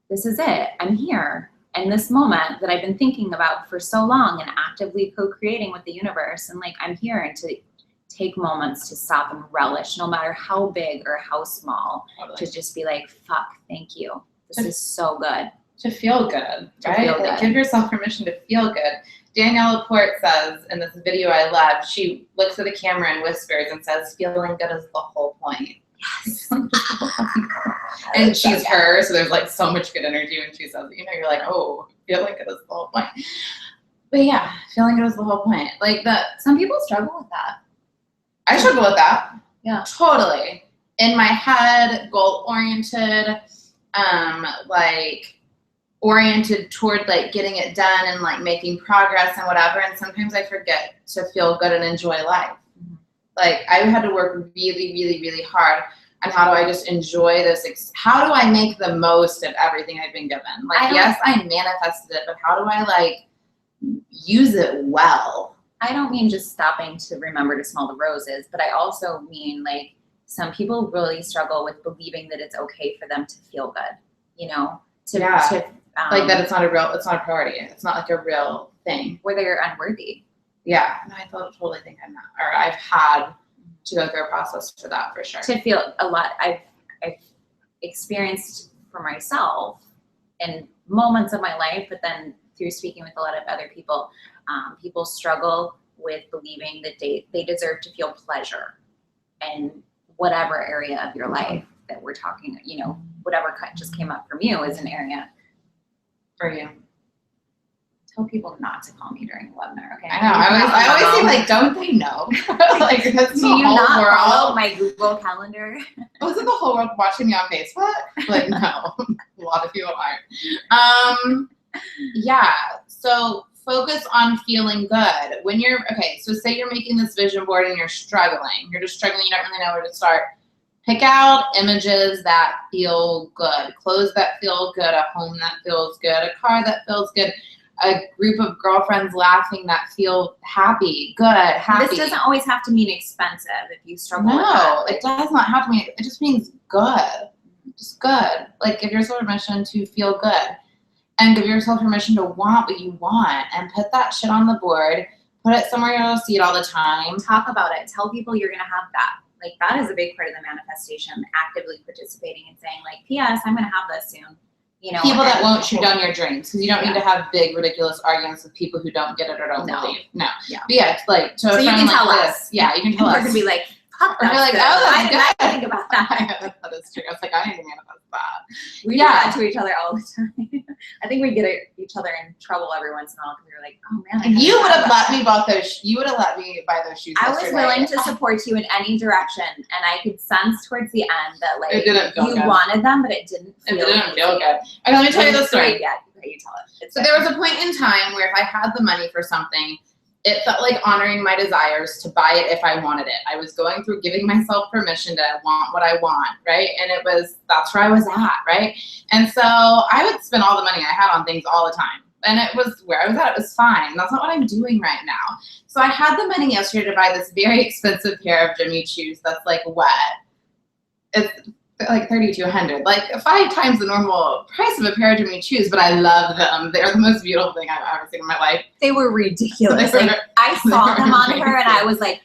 this is it. I'm here. And this moment that I've been thinking about for so long and actively co-creating with the universe. And like, I'm here, and to take moments to stop and relish, no matter how big or how small, totally. To just be like, fuck, thank you. This is so good. To feel good, right? Like, give yourself permission to feel good. Danielle Laporte says in this video I love, she looks at the camera and whispers and says, feeling good is the whole point. Yes. And she's her, so there's like so much good energy when she says it. You know, you're like, oh, feeling good is the whole point. But yeah, feeling good is the whole point. Like some people struggle with that. I struggle with that. Yeah. Totally. In my head, goal-oriented, like oriented toward like getting it done and like making progress and whatever. And sometimes I forget to feel good and enjoy life. Like I had to work really, really, really hard on how do I just enjoy this? How do I make the most of everything I've been given? Like, yes, I manifested it, but how do I like use it well? I don't mean just stopping to remember to smell the roses, but I also mean like some people really struggle with believing that it's okay for them to feel good, you know, like that it's not a priority. It's not like a real thing. Where they're unworthy. Yeah, and I totally think I'm not, or I've had to go through a process for that for sure. To feel a lot, I've experienced for myself in moments of my life, but then through speaking with a lot of other people, people struggle with believing that they deserve to feel pleasure in whatever area of your life that we're talking, you know, whatever just came up from you is an area. For you. Tell people not to call me during the webinar, okay? I know. I always think like, don't they know? Like that's Do the you whole not world. follow my Google Calendar? Wasn't the whole world watching me on Facebook? Like no, a lot of people aren't. Yeah. So focus on feeling good. When you're so say you're making this vision board and you're struggling. You're just struggling. You don't really know where to start. Pick out images that feel good, clothes that feel good, a home that feels good, a car that feels good, a group of girlfriends laughing that feel happy, good, happy. This doesn't always have to mean expensive if you struggle with that. No, it does not have to mean, it just means good. Just good. Like give yourself permission to feel good and give yourself permission to want what you want and put that shit on the board, put it somewhere you'll see it all the time. Talk about it. Tell people you're going to have that. Like that is a big part of the manifestation, actively participating and saying like, P.S. I'm going to have this soon. You know, people that won't shoot down your dreams because you don't need to have big ridiculous arguments with people who don't get it or don't No. believe. No. Yeah. But yeah, like to so a you friend can tell like us. this. Yeah, you can tell us. We're gonna be like, fuck, Or be like, good. oh, Why that's did I good. think about that? That is true. I was like, I need to manifest that. We do that to each other all the time. I think we get each other in trouble every once in a while because we're like, oh man. You would have let me buy those shoes. I was yesterday. willing to support you in any direction, and I could sense towards the end that like It didn't feel you good. wanted them, but it didn't feel good. Okay, let me tell you the story. Yeah, you tell it. So there was a point in time where if I had the money for something, it felt like honoring my desires to buy it if I wanted it. I was going through giving myself permission to want what I want, right? And that's where I was at, right? And so I would spend all the money I had on things all the time. And it was where I was at, it was fine. That's not what I'm doing right now. So I had the money yesterday to buy this very expensive pair of Jimmy Choos that's like wet. It's like $3,200, like 5 times the normal price of a pair of Jimmy Choos, but I love them. They're the most beautiful thing I've ever seen in my life. They were ridiculous. I saw them on her and I was like,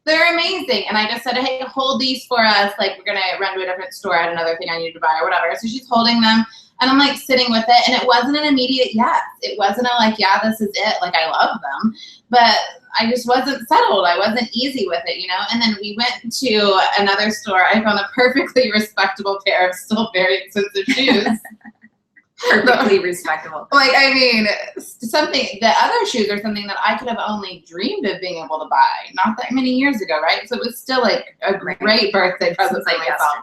They're amazing. And I just said, hey, hold these for us. Like we're gonna run to a different store. I had another thing I needed to buy or whatever. So she's holding them and I'm like sitting with it. And it wasn't an immediate yes. It wasn't a like, yeah, this is it. Like I love them. But I just wasn't settled. I wasn't easy with it, you know? And then we went to another store. I found a perfectly respectable pair of still very expensive shoes. perfectly respectable. Like, I mean, the other shoes are something that I could have only dreamed of being able to buy not that many years ago, right? So it was still like a great birthday present for myself.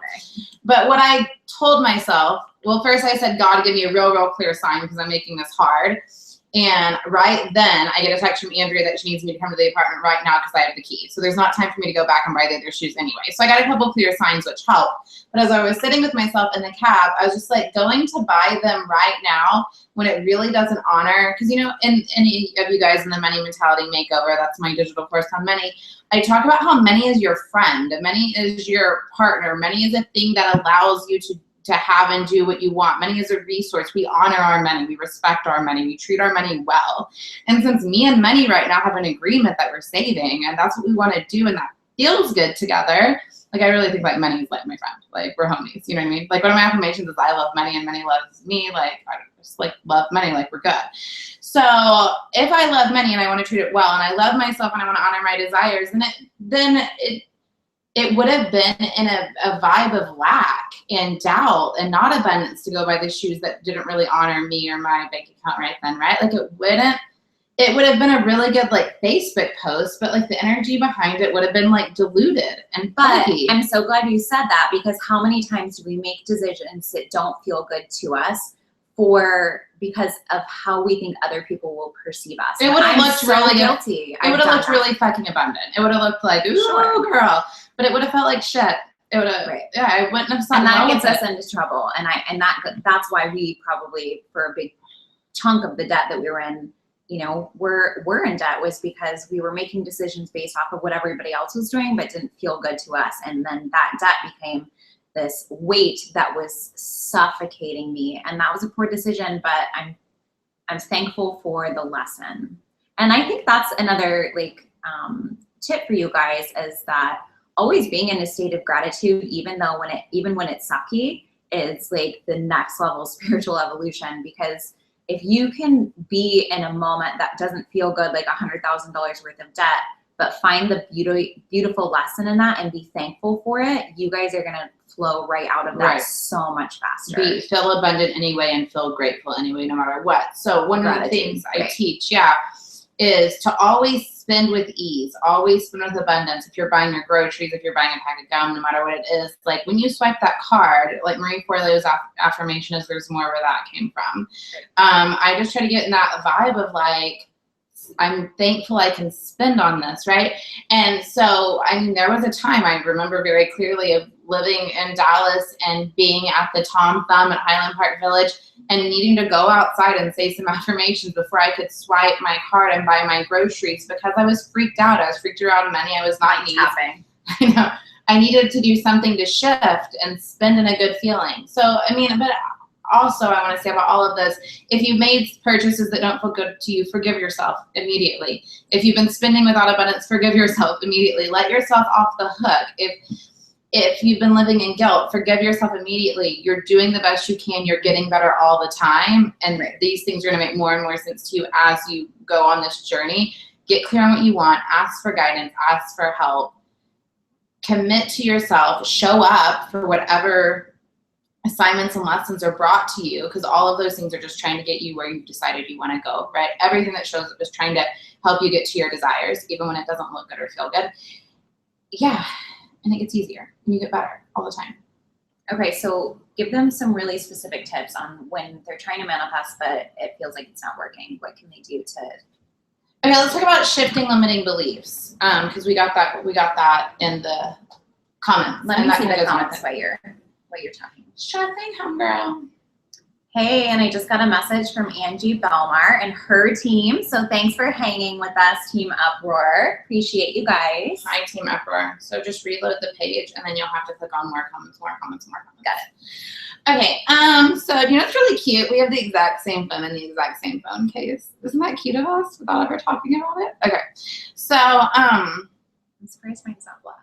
But what I told myself, well, first I said, God, give me a real clear sign because I'm making this hard. And right then I get a text from Andrea that she needs me to come to the apartment right now because I have the key. So there's not time for me to go back and buy the other shoes anyway. So I got a couple clear signs which helped. But as I was sitting with myself in the cab, I was just like going to buy them right now when it really doesn't honor, because you know, in any of you guys in the Money Mentality Makeover, that's my digital course on money, I talk about how money is your friend, money is your partner, money is a thing that allows you to have and do what you want. Money is a resource. We honor our money. We respect our money. We treat our money well. And since me and money right now have an agreement that we're saving and that's what we want to do and that feels good together, like I really think like money is like my friend. Like we're homies, you know what I mean? Like one of my affirmations is I love money and money loves me. Like I just like love money, like we're good. So if I love money and I want to treat it well and I love myself and I want to honor my desires, then it would have been in a vibe of lack and doubt and not abundance to go buy the shoes that didn't really honor me or my bank account right then, right? Like it wouldn't it would have been a really good like Facebook post, but like the energy behind it would have been like diluted and But funky. I'm so glad you said that, because how many times do we make decisions that don't feel good to us because of how we think other people will perceive us? It would have looked so really guilty. It would have looked really fucking abundant. It would have looked like, ooh, Sure. girl. But it would have felt like shit. It would have, Right. yeah, I wouldn't have And something that wrong gets with us it. into trouble. And that's why we probably, for a big chunk of the debt that we were in, you know, we're in debt, was because we were making decisions based off of what everybody else was doing, but didn't feel good to us. And then that debt became this weight that was suffocating me. And that was a poor decision, but I'm thankful for the lesson. And I think that's another like tip for you guys, is that always being in a state of gratitude, even when it's sucky, is like the next level of spiritual evolution. Because if you can be in a moment that doesn't feel good, like $100,000 worth of debt, but find the beautiful lesson in that and be thankful for it, you guys are gonna flow right out of that Right. so much faster. Feel abundant anyway and feel grateful anyway, no matter what. So one of the things I teach, is to always spend with ease, always spend with abundance. If you're buying your groceries, if you're buying a pack of gum, no matter what it is, like when you swipe that card, like Marie Forleo's affirmation is there's more, where that came from. I just try to get in that vibe of like, I'm thankful I can spend on this, right? And so, I mean, there was a time I remember very clearly of living in Dallas and being at the Tom Thumb at Highland Park Village and needing to go outside and say some affirmations before I could swipe my card and buy my groceries, because I was freaked out. I was freaked out of money. I was not needing. I know. I needed to do something to shift and spend in a good feeling. So, I mean, but also I want to say about all of this, if you've made purchases that don't feel good to you, forgive yourself immediately. If you've been spending without abundance, forgive yourself immediately. Let yourself off the hook. If you've been living in guilt, forgive yourself immediately. You're doing the best you can. You're getting better all the time. And these things are going to make more and more sense to you as you go on this journey. Get clear on what you want. Ask for guidance. Ask for help. Commit to yourself. Show up for whatever assignments and lessons are brought to you, because all of those things are just trying to get you where you've decided you want to go, right? Everything that shows up is trying to help you get to your desires, even when it doesn't look good or feel good. Yeah, and it gets easier and you get better all the time. Okay, so give them some really specific tips on when they're trying to manifest, but it feels like it's not working. What can they do to? Okay, let's talk about shifting limiting beliefs, because we got that in the comments. Let me see the comments while you're talking. Sure thing, homegirl. Hey, and I just got a message from Angie Belmar and her team. So thanks for hanging with us, Team Uproar. Appreciate you guys. Hi, Team Uproar. So just reload the page and then you'll have to click on more comments. Got it. Okay, so you know it's really cute? We have the exact same phone and the exact same phone case. Isn't that cute of us without ever talking about it? Okay, so I'm surprised mine's not black.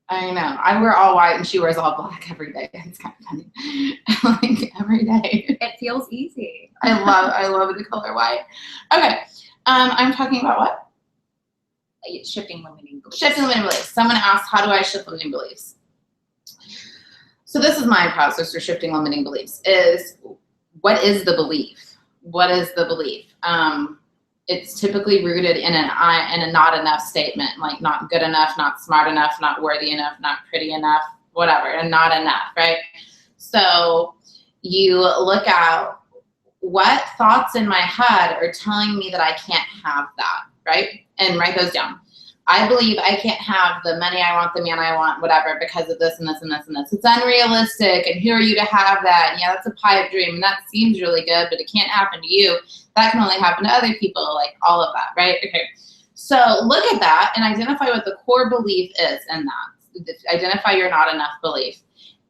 I know. I wear all white and she wears all black every day. It's kind of funny. Like every day. It feels easy. I love the color white. Okay. I'm talking about what? Shifting limiting beliefs. Shifting limiting beliefs. Someone asked, how do I shift limiting beliefs? So this is my process for shifting limiting beliefs, is what is the belief? What is the belief? It's typically rooted in a not enough statement, like not good enough, not smart enough, not worthy enough, not pretty enough, whatever, and not enough, right? So you look at what thoughts in my head are telling me that I can't have that, right? And write those down. I believe I can't have the money I want, the man I want, whatever, because of this and this and this and this. It's unrealistic, and who are you to have that? And yeah, that's a pipe dream, and that seems really good, but it can't happen to you. That can only happen to other people, like all of that, right? Okay, so look at that and identify what the core belief is in that. Identify your not enough belief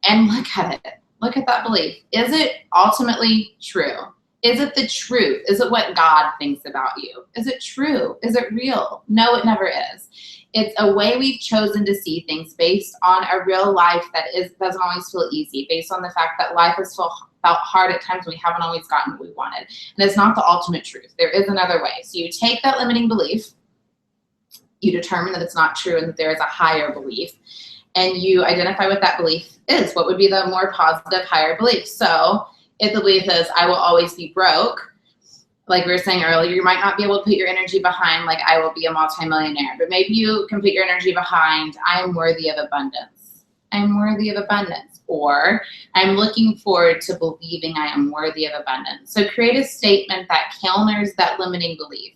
and look at it. Look at that belief. Is it ultimately true? Is it the truth? Is it what God thinks about you? Is it true? Is it real? No, it never is. It's a way we've chosen to see things based on a real life that doesn't always feel easy, based on the fact that life has felt hard at times when we haven't always gotten what we wanted. And it's not the ultimate truth. There is another way. So you take that limiting belief, you determine that it's not true and that there is a higher belief, and you identify what that belief is. What would be the more positive, higher belief? So if the belief is, I will always be broke, like we were saying earlier, you might not be able to put your energy behind, like, I will be a multimillionaire, but maybe you can put your energy behind, I'm worthy of abundance. I'm worthy of abundance. Or I'm looking forward to believing I am worthy of abundance. So create a statement that counters that limiting belief,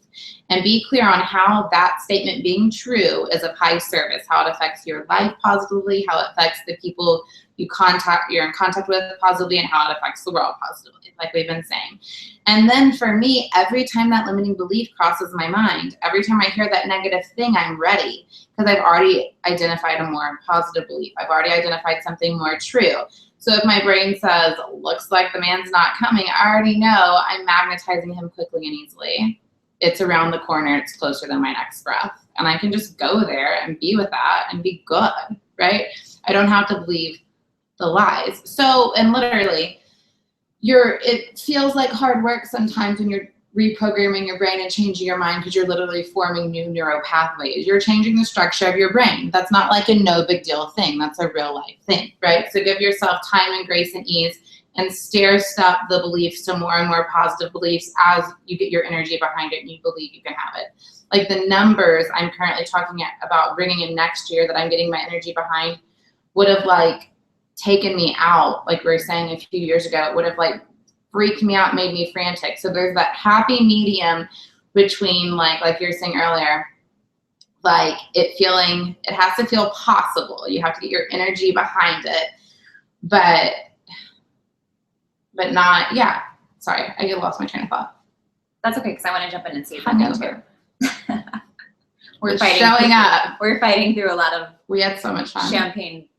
and be clear on how that statement being true is of high service, how it affects your life positively, how it affects the people you're in contact with positively, and how it affects the world positively, like we've been saying. And then for me, every time that limiting belief crosses my mind, every time I hear that negative thing, I'm ready, because I've already identified a more positive belief. I've already identified something more true. So if my brain says, looks like the man's not coming, I already know I'm magnetizing him quickly and easily. It's around the corner, it's closer than my next breath. And I can just go there and be with that and be good, right? I don't have to believe the lies. So, and literally, it feels like hard work sometimes when you're reprogramming your brain and changing your mind, because you're literally forming new neural pathways. You're changing the structure of your brain. That's not like a no big deal thing. That's a real life thing, right? So give yourself time and grace and ease, and stair-step the beliefs to more and more positive beliefs as you get your energy behind it and you believe you can have it. Like the numbers I'm currently talking about bringing in next year that I'm getting my energy behind would have like taken me out, like we were saying a few years ago. It would have like freaked me out, made me frantic. So there's that happy medium between like you were saying earlier, like it has to feel possible. You have to get your energy behind it, but not, yeah. Sorry, I lost my train of thought. That's okay, because I want to jump in and see if I can too. We're showing up. We're fighting through a lot of. We had so much fun. Champagne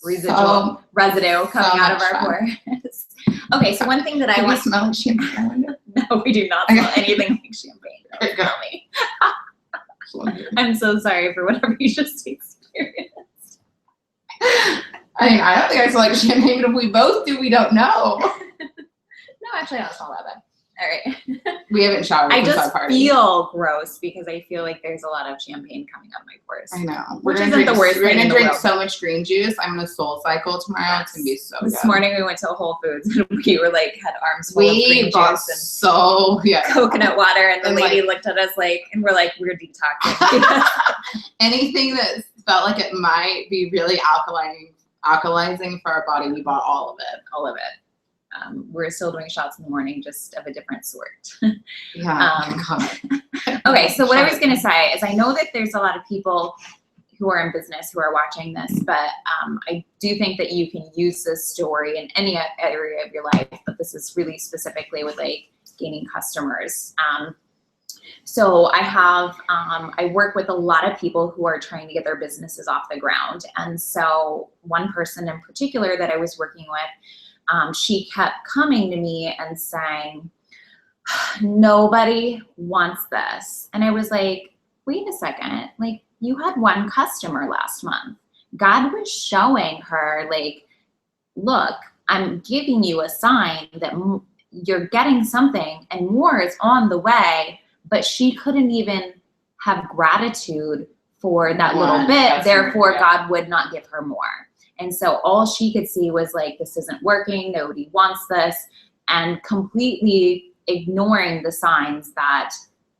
residue coming out of our pores. Okay, so one thing that I want. Do we smell like champagne? No, we do not smell anything like champagne. There you go. I'm so sorry for whatever you just experienced. I mean, I don't think I smell like champagne, but if we both do, we don't know. No, actually, I don't smell that bad. All right. We haven't showered. I just feel gross because I feel like there's a lot of champagne coming out of my pores. I know. Which isn't the worst thing in the world. We're going to drink so much green juice. I'm going to soul cycle tomorrow. It's going to be so good. This morning we went to Whole Foods and we were like, had arms full of green juice and coconut water. And the lady looked at us like, and we're like, we're detoxing. Anything that felt like it might be really alkalizing for our body, we bought all of it. All of it. We're still doing shots in the morning, just of a different sort. Yeah. Okay, so what I was going to say is I know that there's a lot of people who are in business who are watching this, but I do think that you can use this story in any area of your life, but this is really specifically with like gaining customers. So I have, I work with a lot of people who are trying to get their businesses off the ground. And so one person in particular that I was working with, she kept coming to me and saying, nobody wants this. And I was like, wait a second, like you had one customer last month. God was showing her like, look, I'm giving you a sign that you're getting something and more is on the way, but she couldn't even have gratitude for that little bit. Therefore, God would not give her more. And so all she could see was like, this isn't working, nobody wants this, and completely ignoring the signs that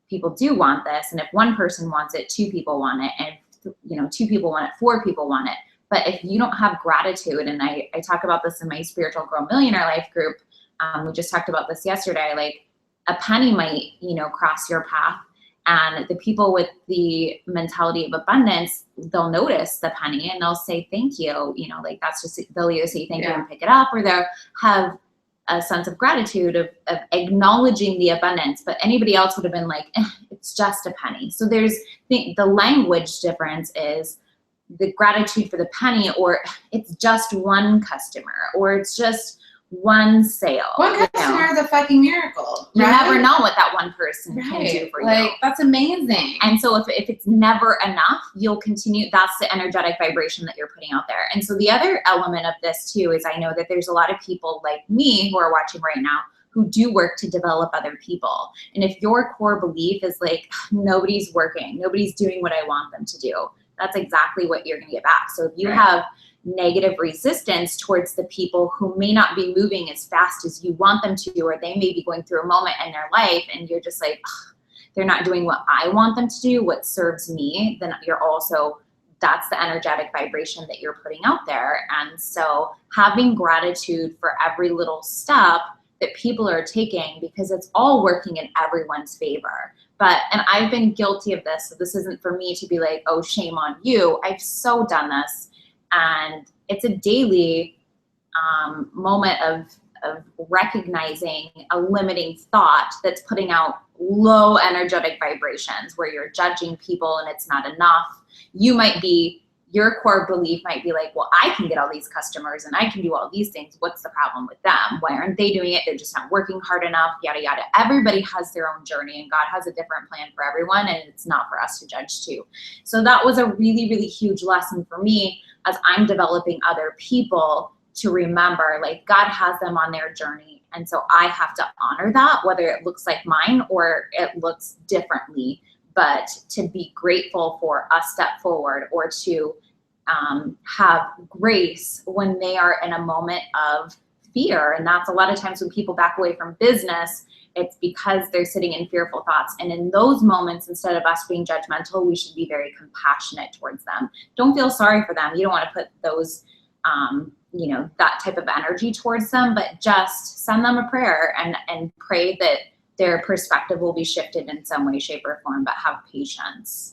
people do want this. And if one person wants it, two people want it. And two people want it, four people want it. But if you don't have gratitude, and I talk about this in my Spiritual Girl Millionaire Life group, we just talked about this yesterday, like a penny might, cross your path. And the people with the mentality of abundance, they'll notice the penny and they'll say, thank you. Like that's just, they'll either say thank you and pick it up, or they'll have a sense of gratitude of acknowledging the abundance. But anybody else would have been like, it's just a penny. So there's the language difference is the gratitude for the penny, or it's just one customer, or it's just one sale. One customer is a fucking miracle. You never know what that one person can do for you. That's amazing. And so if it's never enough, you'll continue. That's the energetic vibration that you're putting out there. And so the other element of this too is I know that there's a lot of people like me who are watching right now who do work to develop other people. And if your core belief is like, nobody's working, nobody's doing what I want them to do, that's exactly what you're going to get back. So if you have negative resistance towards the people who may not be moving as fast as you want them to, or they may be going through a moment in their life and you're just like, they're not doing what I want them to do, what serves me, then you're also, that's the energetic vibration that you're putting out there. And so having gratitude for every little step that people are taking, because it's all working in everyone's favor. And I've been guilty of this, so this isn't for me to be like, oh, shame on you. I've so done this. And it's a daily moment of recognizing a limiting thought that's putting out low energetic vibrations where you're judging people and it's not enough. Your core belief might be like, well, I can get all these customers and I can do all these things. What's the problem with them? Why aren't they doing it? They're just not working hard enough, yada, yada. Everybody has their own journey and God has a different plan for everyone, and it's not for us to judge too. So that was a really, really huge lesson for me as I'm developing other people to remember, like, God has them on their journey. And so I have to honor that, whether it looks like mine or it looks differently, but to be grateful for a step forward or to have grace when they are in a moment of fear. And that's a lot of times when people back away from business, it's because they're sitting in fearful thoughts. And in those moments, instead of us being judgmental, we should be very compassionate towards them. Don't feel sorry for them. You don't want to put those, that type of energy towards them, but just send them a prayer and pray that their perspective will be shifted in some way, shape, or form, but have patience.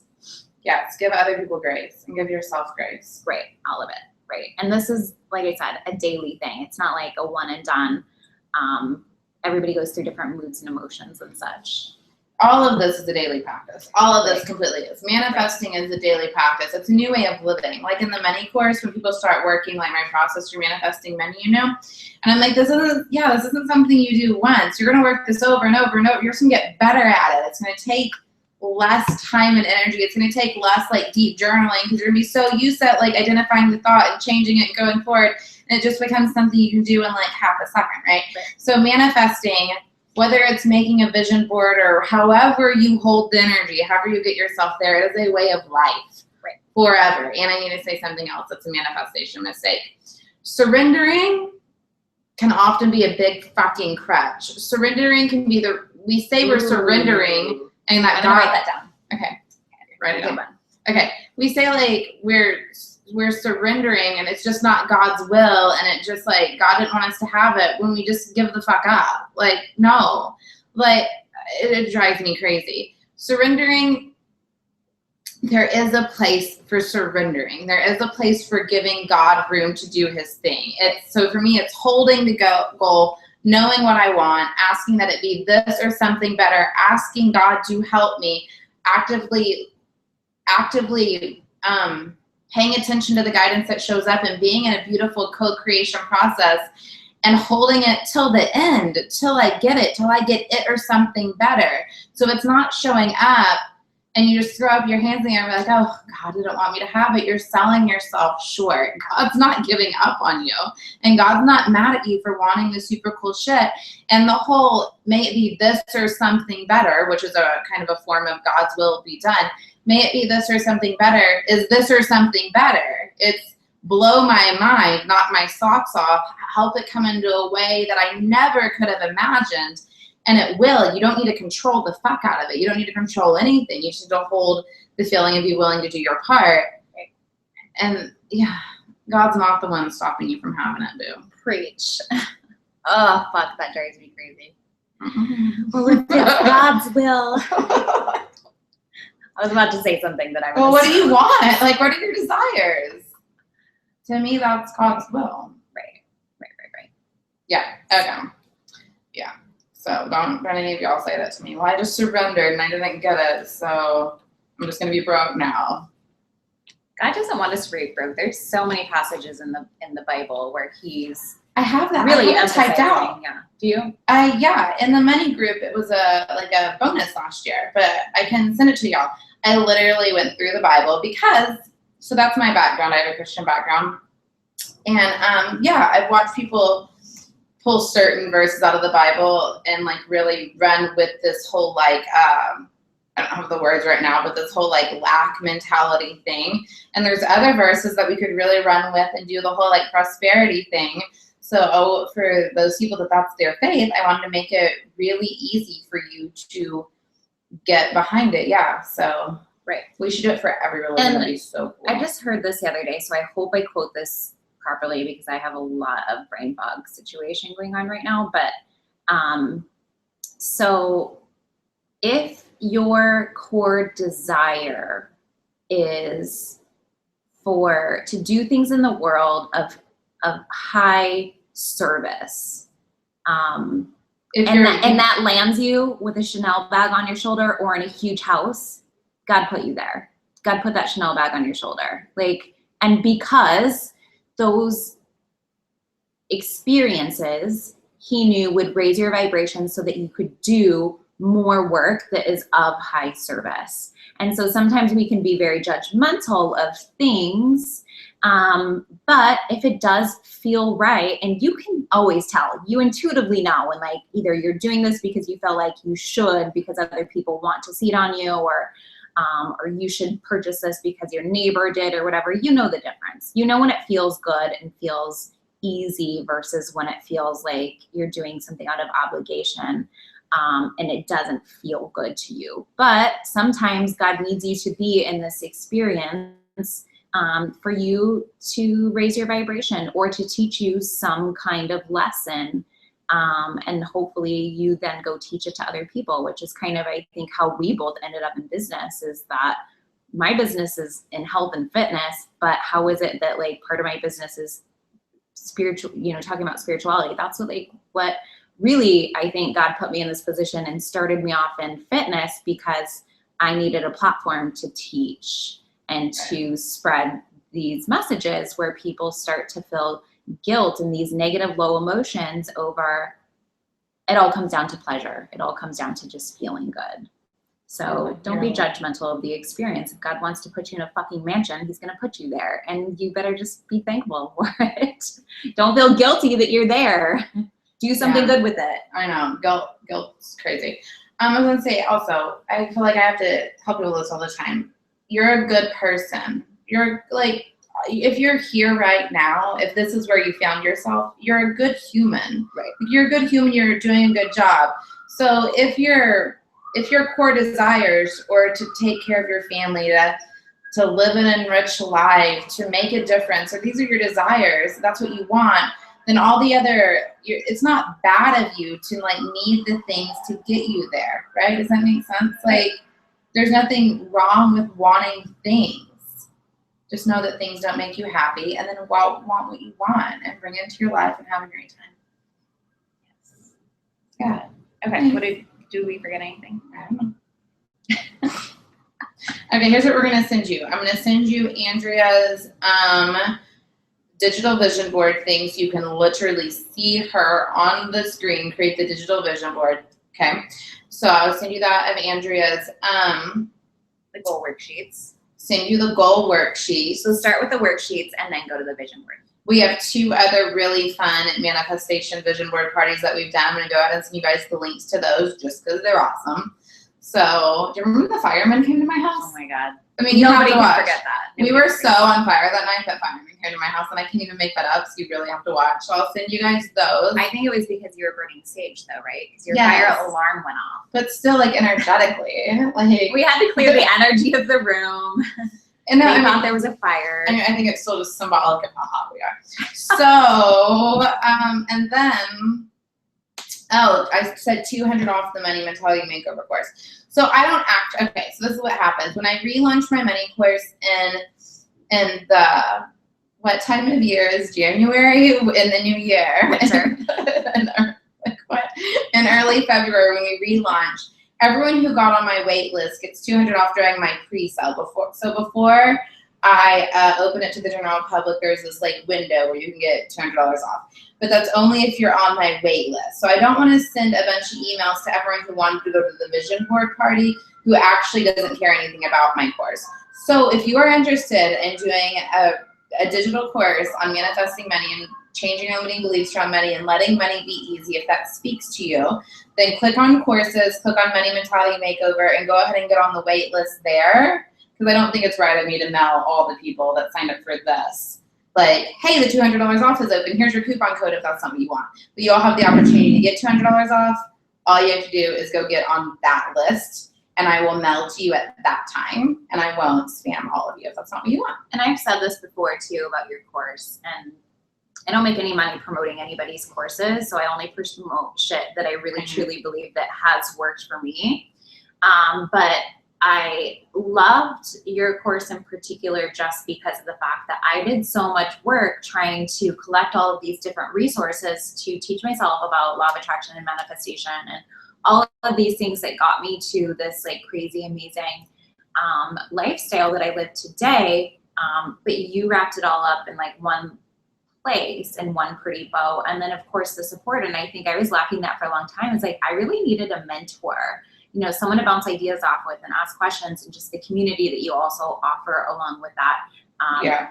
Yes, give other people grace and give yourself grace. Right, all of it, right. And this is, like I said, a daily thing. It's not like a one and done. Everybody goes through different moods and emotions and such. All of this is a daily practice. All of this completely is. Manifesting is a daily practice. It's a new way of living. Like in the Money course, when people start working, like my process for manifesting money, and I'm like, this isn't something you do once. You're going to work this over and over and over. You're just going to get better at it. It's going to take less time and energy. It's going to take less like deep journaling because you're going to be so used to like identifying the thought and changing it and going forward. And it just becomes something you can do in like half a second, right? So manifesting, whether it's making a vision board or however you hold the energy, however you get yourself there, it is a way of life forever. And I need to say something else. That's a manifestation mistake. Surrendering can often be a big fucking crutch. Surrendering can be we say we're surrendering. And that I'm gonna write that down. Okay. Write it down. Okay. We say like we're surrendering and it's just not God's will and it just like God didn't want us to have it when we just give the fuck up. Like, no. Like it drives me crazy. Surrendering, there is a place for surrendering. There is a place for giving God room to do his thing. So for me, it's holding the goal, knowing what I want, asking that it be this or something better, asking God to help me, actively paying attention to the guidance that shows up and being in a beautiful co-creation process and holding it till the end, till I get it or something better. So it's not showing up and you just throw up your hands in the air and be like, oh, God didn't want me to have it. You're selling yourself short. God's not giving up on you. And God's not mad at you for wanting the super cool shit. And the whole, may it be this or something better, which is a kind of a form of God's will be done. May it be this or something better. Is this or something better? It's blow my mind, knock my socks off, help it come into a way that I never could have imagined. And it will. You don't need to control the fuck out of it. You don't need to control anything. You just need to hold the feeling and be willing to do your part. And yeah, God's not the one stopping you from having it, boo. Preach. Oh, fuck, that drives me crazy. Well, if it's God's will. I was about to say something that I was. Well, what do you want? Like, what are your desires? To me, that's God's will. Right. Yeah. Okay. Yeah. So don't any of y'all say that to me. Well, I just surrendered and I didn't get it, so I'm just gonna be broke now. God doesn't want us to be broke. There's so many passages in the Bible where he's I have that really typed out. Yeah. Do you? Yeah. In the money group, it was a bonus last year, but I can send it to y'all. I literally went through the Bible because that's my background. I have a Christian background, and I've watched people pull certain verses out of the Bible and like really run with this whole like I don't have the words right now, but this whole like lack mentality thing. And there's other verses that we could really run with and do the whole like prosperity thing. So for those people that's their faith, I wanted to make it really easy for you to get behind it. Yeah. So Right. we should do it for every religion. That'd be so cool. I just heard this the other day, so I hope I quote this properly because I have a lot of brain fog situation going on right now. But so if your core desire is to do things in the world of high service, and that lands you with a Chanel bag on your shoulder or in a huge house, God put you there. God put that Chanel bag on your shoulder. Like, and because those experiences he knew would raise your vibration so that you could do more work that is of high service. And so sometimes we can be very judgmental of things, but if it does feel right, and you can always tell, you intuitively know when like either you're doing this because you feel like you should because other people want to see it on you, or you should purchase this because your neighbor did or whatever. You know the difference. You know when it feels good and feels easy versus when it feels like you're doing something out of obligation, and it doesn't feel good to you. But sometimes God needs you to be in this experience for you to raise your vibration or to teach you some kind of lesson. And hopefully you then go teach it to other people, which is kind of, I think, how we both ended up in business, is that my business is in health and fitness, but how is it that like part of my business is spiritual, talking about spirituality? That's what really, I think God put me in this position and started me off in fitness because I needed a platform to teach and to spread these messages where people start to feel guilt and these negative low emotions over. It all comes down to pleasure. It all comes down to just feeling good. So don't be judgmental of the experience. If God wants to put you in a fucking mansion, he's going to put you there, and you better just be thankful for it. Don't feel guilty that you're there. Do something good with it. I know. Guilt's crazy. I was going to say also, I feel like I have to help people with this all the time. You're a good person. You're like, if you're here right now, if this is where you found yourself, you're a good human. Right. You're a good human. You're doing a good job. So if your core desires or to take care of your family, to live an enriched life, to make a difference, or these are your desires, that's what you want, then all the other, it's not bad of you to like need the things to get you there, right? Does that make sense? Like, there's nothing wrong with wanting things. Just know that things don't make you happy, and then want what you want and bring it into your life and have a great time. Yes. Yeah. Okay. Do we forget anything? I don't know. Okay, here's what we're gonna send you. I'm gonna send you Andrea's digital vision board thing, so you can literally see her on the screen create the digital vision board. Okay, so I'll send you that of Andrea's The goal worksheets. Send you the goal worksheet. So start with the worksheets and then go to the vision board. We have 2 other really fun manifestation vision board parties that we've done. I'm going to go ahead and send you guys the links to those just because they're awesome. So, do you remember the firemen came to my house? Oh my God. I mean, you have to watch. Forget that. We were so on fire that night that firemen came to my house, and I can't even make that up, so you really have to watch. So I'll send you guys those. I think it was because you were burning sage though, right? Because your fire alarm went off. But still, like, energetically. Like, we had to clear the energy of the room. And they thought there was a fire. I think it's still just symbolic of how hot we are. So, and then, I said $200 off the Money Mentality Makeover course. So okay, so this is what happens. When I relaunch my money course in the, what time of year is January in the new year? Winter. In early February when we relaunch, everyone who got on my wait list gets $200 off during my pre-sale. Before I open it to the general public, there's this like window where you can get $200 off. But that's only if you're on my wait list. So I don't want to send a bunch of emails to everyone who wanted to go to the vision board party who actually doesn't care anything about my course. So if you are interested in doing a digital course on manifesting money and changing your limiting beliefs around money and letting money be easy, if that speaks to you, then click on courses, click on Money Mentality Makeover, and go ahead and get on the wait list there. Because I don't think it's right of me to mail all the people that signed up for this. Like, hey, the $200 off is open. Here's your coupon code if that's something you want. But you all have the opportunity to get $200 off. All you have to do is go get on that list, and I will mail to you at that time, and I won't spam all of you if that's not what you want. And I've said this before too about your course, and I don't make any money promoting anybody's courses, so I only promote shit that I really truly believe that has worked for me. But I loved your course in particular just because of the fact that I did so much work trying to collect all of these different resources to teach myself about law of attraction and manifestation and all of these things that got me to this like crazy, amazing lifestyle that I live today. But you wrapped it all up in like one place and one pretty bow. And then of course the support. And I think I was lacking that for a long time. It's like, I really needed a mentor, you know, someone to bounce ideas off with and ask questions, and just the community that you also offer along with that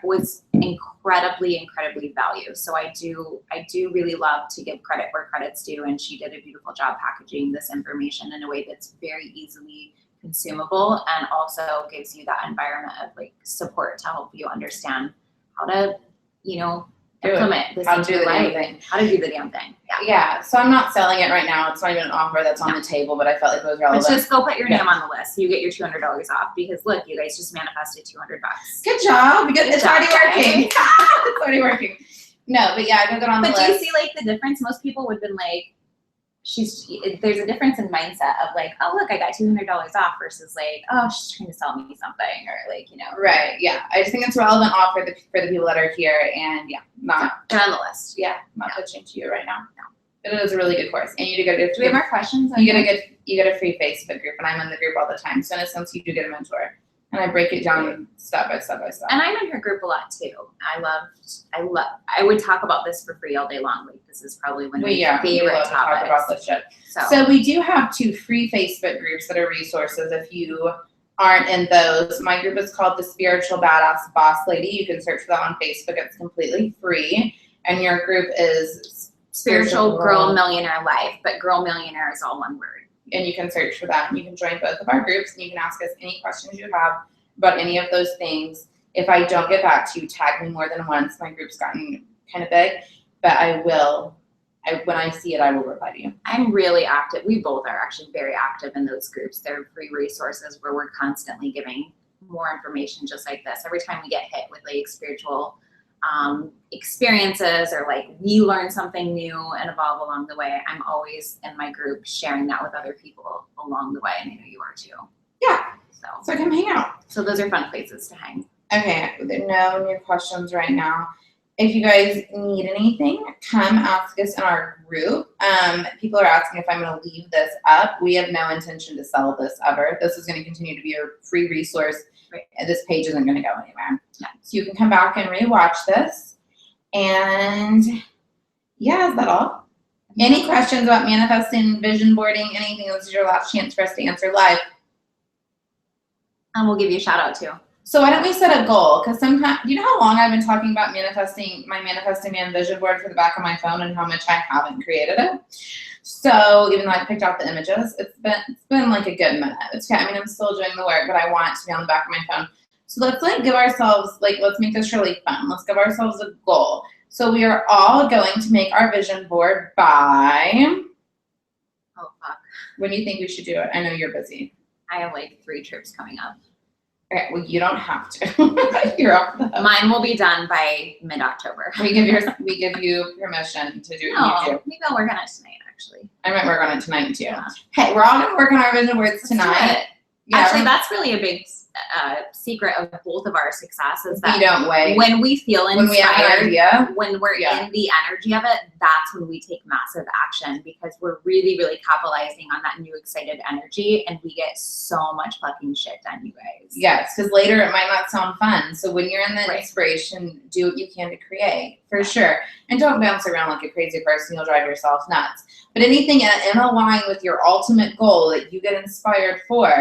was incredibly valued. So I do really love to give credit where credit's due, and she did a beautiful job packaging this information in a way that's very easily consumable and also gives you that environment of like support to help you understand how to, you know, implement this into your life. How to do the damn thing. Yeah. So I'm not selling it right now. It's not even an offer that's on the table, but I felt like it was relevant. Let's just go put your name on the list. You get your $200 off because look, you guys just manifested $200. Good job. It's already working. It's already working. No, but yeah, I go on the list. But do you see like the difference? Most people would have been like, there's a difference in mindset of like, oh look, I got $200 off versus like, oh, she's trying to sell me something, or like, you know. Right. Yeah. I just think it's a relevant offer for the people that are here, and not get on the list. Yeah, not pitching to you right now. No. But it is a really good course, and you do get a. Do we have more questions? You get a free Facebook group, and I'm in the group all the time. So in a sense, you do get a mentor, and I break it down step by step. And I'm in her group a lot too. I would talk about this for free all day long. Like this is probably one of my favorite topics. Talk about this shit. So we do have 2 free Facebook groups that are resources. If you aren't in those, my group is called the Spiritual Badass Boss Lady. You can search for that on Facebook. It's completely free, and your group is Spiritual Girl Millionaire Life, but Girl Millionaire is all one word. And you can search for that, and you can join both of our groups, and you can ask us any questions you have about any of those things. If I don't get back to you, tag me more than once. My group's gotten kind of big, but I will. When I see it, I will reply to you. I'm really active. We both are actually very active in those groups. They're free resources where we're constantly giving more information just like this. Every time we get hit with like spiritual experiences, or like we learn something new and evolve along the way, I'm always in my group sharing that with other people along the way, and I know you are too. Yeah. So come hang out. So those are fun places to hang. Okay, no new questions right now. If you guys need anything, come ask us in our group. People are asking if I'm going to leave this up. We have no intention to sell this ever. This is going to continue to be a free resource. Right. This page isn't going to go anywhere. Yeah. So you can come back and rewatch this. And yeah, is that all? Any questions about manifesting, vision boarding, anything? This is your last chance for us to answer live. And we'll give you a shout out too. So why don't we set a goal? Because sometimes, you know how long I've been talking about manifesting my Manifesting Man vision board for the back of my phone, and how much I haven't created it. So even though I picked out the images, it's been like a good minute. I'm still doing the work, but I want it to be on the back of my phone. So let's give ourselves, let's make this really fun. Let's give ourselves a goal. So we are all going to make our vision board by, oh fuck, when do you think we should do it? I know you're busy. I have like 3 trips coming up. Okay, well, you don't have to. You're off the hook. Mine will be done by mid-October. We give you permission to do what you do. Maybe I'll work on it tonight, actually. I might work on it tonight, too. Yeah. Hey, we're all going to work on our vision boards tonight. Yeah, actually, that's really a big secret of both of our success is that we don't wait. When we feel inspired, when we have an idea, when we're in the energy of it, that's when we take massive action, because we're really, really capitalizing on that new excited energy, and we get so much fucking shit done, you guys. Yes, because later it might not sound fun. So when you're in the inspiration, do what you can to create, for sure. And don't bounce around like a crazy person. You'll drive yourself nuts. But anything in line with your ultimate goal that you get inspired for,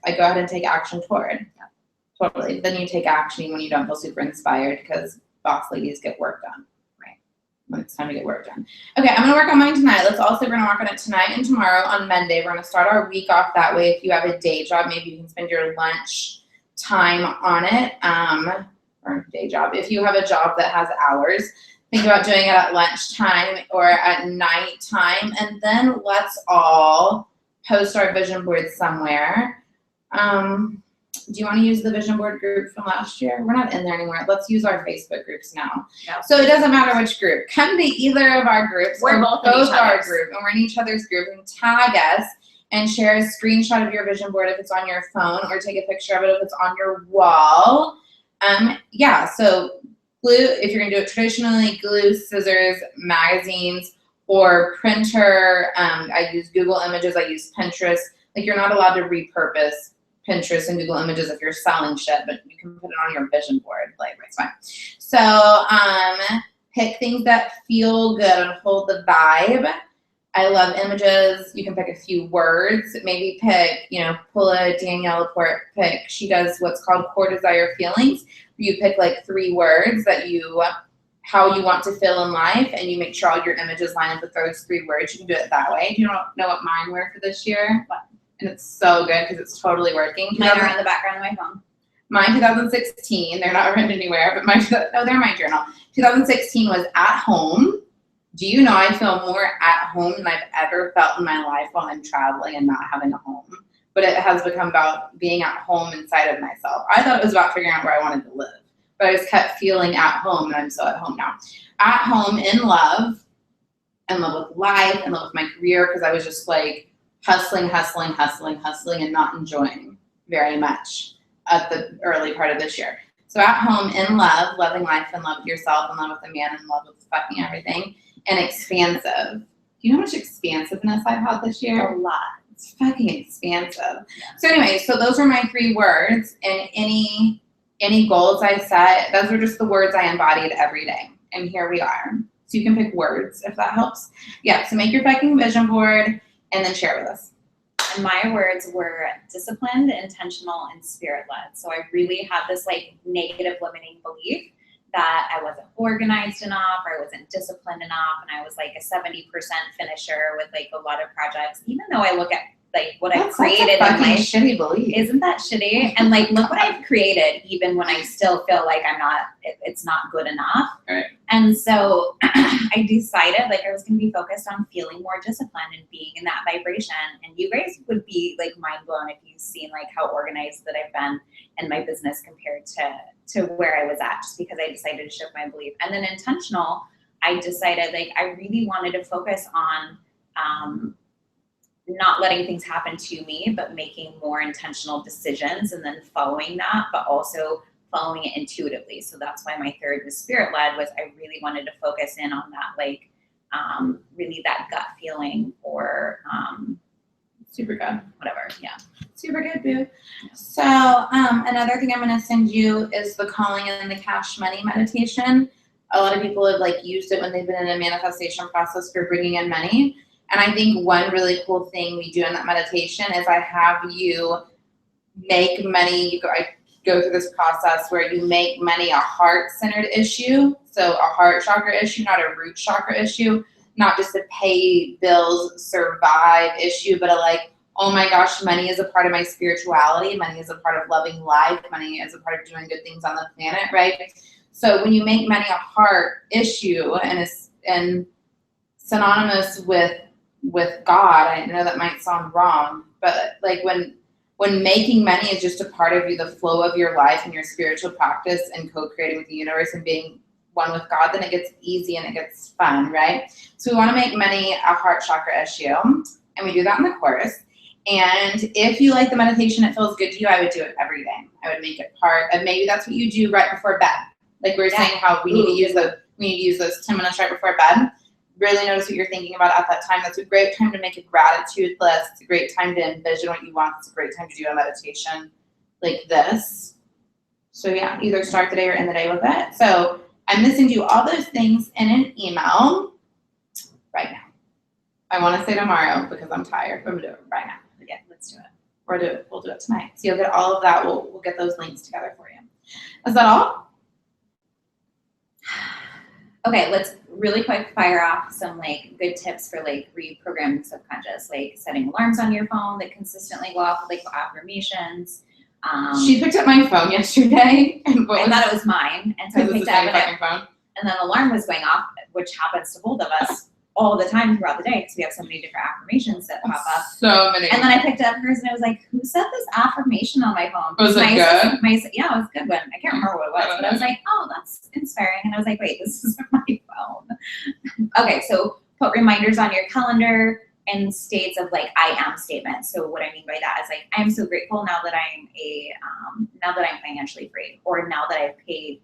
I go ahead and take action toward. Yeah. Totally. Then you take action when you don't feel super inspired, because boss ladies get work done. Right. when it's time to get work done. Okay, I'm gonna work on mine tonight. We're gonna work on it tonight and tomorrow. On Monday, we're gonna start our week off that way. If you have a day job, maybe you can spend your lunch time on it, or day job. If you have a job that has hours, think about doing it at lunchtime or at night time, and then let's all post our vision board somewhere. Do you want to use the vision board group from last year? We're not in there anymore. Let's use our Facebook groups now. No. So it doesn't matter which group. Come to either of our groups. We're both in each our other's. group, and we're in each other's group, and tag us and share a screenshot of your vision board if it's on your phone, or take a picture of it if it's on your wall. Yeah, so glue, if you're gonna do it traditionally, glue, scissors, magazines, or printer. I use Google Images, I use Pinterest. Like, you're not allowed to repurpose Pinterest and Google Images if you're selling shit, but you can put it on your vision board. Like, it's fine. So pick things that feel good and hold the vibe. I love images. You can pick a few words. Maybe pick, pull a Danielle Laporte pick. She does what's called core desire feelings. You pick like 3 words that how you want to feel in life, and you make sure all your images line up with those 3 words. You can do it that way. Do you know what mine were for this year? What? And it's so good because it's totally working. Mine are in the background of my phone. Mine 2016. They're not written anywhere, but they're my journal. 2016 was at home. Do you know I feel more at home than I've ever felt in my life while I'm traveling and not having a home? But it has become about being at home inside of myself. I thought it was about figuring out where I wanted to live, but I just kept feeling at home, and I'm so at home now. At home, in love with life, in love with my career, because I was just like hustling, and not enjoying very much at the early part of this year. So at home, in love, loving life, in love with yourself, in love with a man, in love with fucking everything, and expansive. Do you know how much expansiveness I've had this year? A lot. It's fucking expansive. Yeah. So anyway, so those are my 3 words, and any goals I set, those are just the words I embodied every day. And here we are. So you can pick words if that helps. Yeah, so make your fucking vision board and then share with us. And my words were disciplined, intentional, and spirit-led. So I really had this like negative limiting belief that I wasn't organized enough, or I wasn't disciplined enough, and I was like a 70% finisher with like a lot of projects. Even though I look at like what I've created in life, shitty belief. Isn't that shitty? And like, look what I've created, even when I still feel like it's not good enough. Right. And so I decided like I was going to be focused on feeling more disciplined and being in that vibration. And you guys would be like mind blown if you've seen like how organized that I've been in my business compared to where I was at, just because I decided to shift my belief. And then intentional, I decided like I really wanted to focus on not letting things happen to me, but making more intentional decisions and then following that, but also following it intuitively. So that's why my 3rd was spirit-led, was I really wanted to focus in on that, like really that gut feeling, or super good. Whatever. Yeah. Super good, boo. So another thing I'm going to send you is the calling in the cash money meditation. A lot of people have like used it when they've been in a manifestation process for bringing in money. And I think one really cool thing we do in that meditation is I have you make money. I go through this process where you make money a heart-centered issue. So a heart chakra issue, not a root chakra issue, not just a pay bills, survive issue, but a like, oh my gosh, money is a part of my spirituality. Money is a part of loving life. Money is a part of doing good things on the planet, right? So when you make money a heart issue and synonymous with God, I know that might sound wrong, but like when making money is just a part of you, the flow of your life and your spiritual practice and co-creating with the universe and being one with God, then it gets easy and it gets fun, right? So we want to make money a heart chakra issue, and we do that in the course. And if you like the meditation, it feels good to you, I would do it every day. I would make it part of, maybe that's what you do right before bed. Like we were saying how we need to use those 10 minutes right before bed. Really notice what you're thinking about at that time. That's a great time to make a gratitude list. It's a great time to envision what you want. It's a great time to do a meditation like this. So yeah, either start the day or end the day with it. So I'm going to send you all those things in an email right now. I want to say tomorrow because I'm tired, but I'm going to do it right now. Yeah, let's do it. We'll do it tonight. So you'll get all of that. We'll get those links together for you. Is that all? Okay, let's really quick fire off some like good tips for like reprogramming subconscious, like setting alarms on your phone that consistently go off with like affirmations. She picked up my phone yesterday. And I thought it was mine, and so I picked it up, and then the alarm was going off, which happens to both of us all the time throughout the day because we have so many different affirmations that pop up. So many. And then I picked up hers, and I was like, "Who said this affirmation on my phone?" Was it good? Yeah, it was a good one. I can't remember what it was, but I was like, "Oh, that's inspiring." And I was like, "Wait, this is my phone." Okay, so put reminders on your calendar and states of like I am statements. So what I mean by that is like I am so grateful now that I'm now that I'm financially free, or now that I've paid,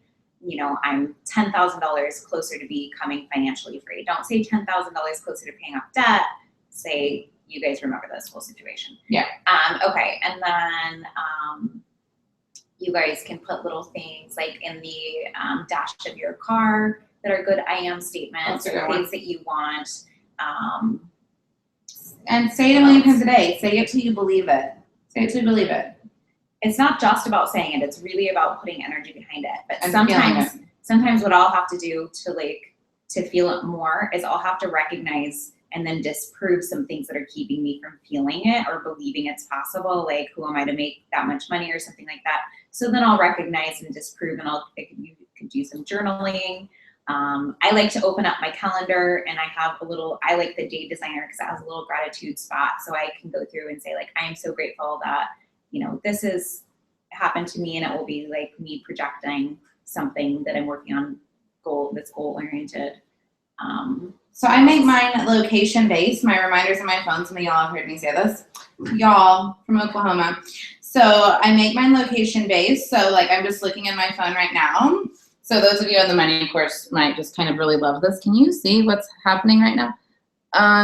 I'm $10,000 closer to becoming financially free. Don't say $10,000 closer to paying off debt. Say, you guys remember this whole situation. Yeah. Okay, and then you guys can put little things like in the dash of your car that are good I am statements, or things that you want. And say it a million times a day. Say it till you believe it. Say it till you believe it. It's not just about saying it. It's really about putting energy behind it. But And sometimes what I'll have to do to feel it more is I'll have to recognize and then disprove some things that are keeping me from feeling it or believing it's possible. Like, who am I to make that much money or something like that? So then I'll recognize and disprove, and you could do some journaling. I like to open up my calendar, and I like the day designer because it has a little gratitude spot. So I can go through and say like, I am so grateful that, this has happened to me, and it will be like me projecting something that I'm working on that's goal oriented. So I make mine location based. My reminders on my phone. Some of y'all have heard me say this. Y'all from Oklahoma. So I make mine location based. So like I'm just looking at my phone right now. So those of you in the money course might just kind of really love this. Can you see what's happening right now?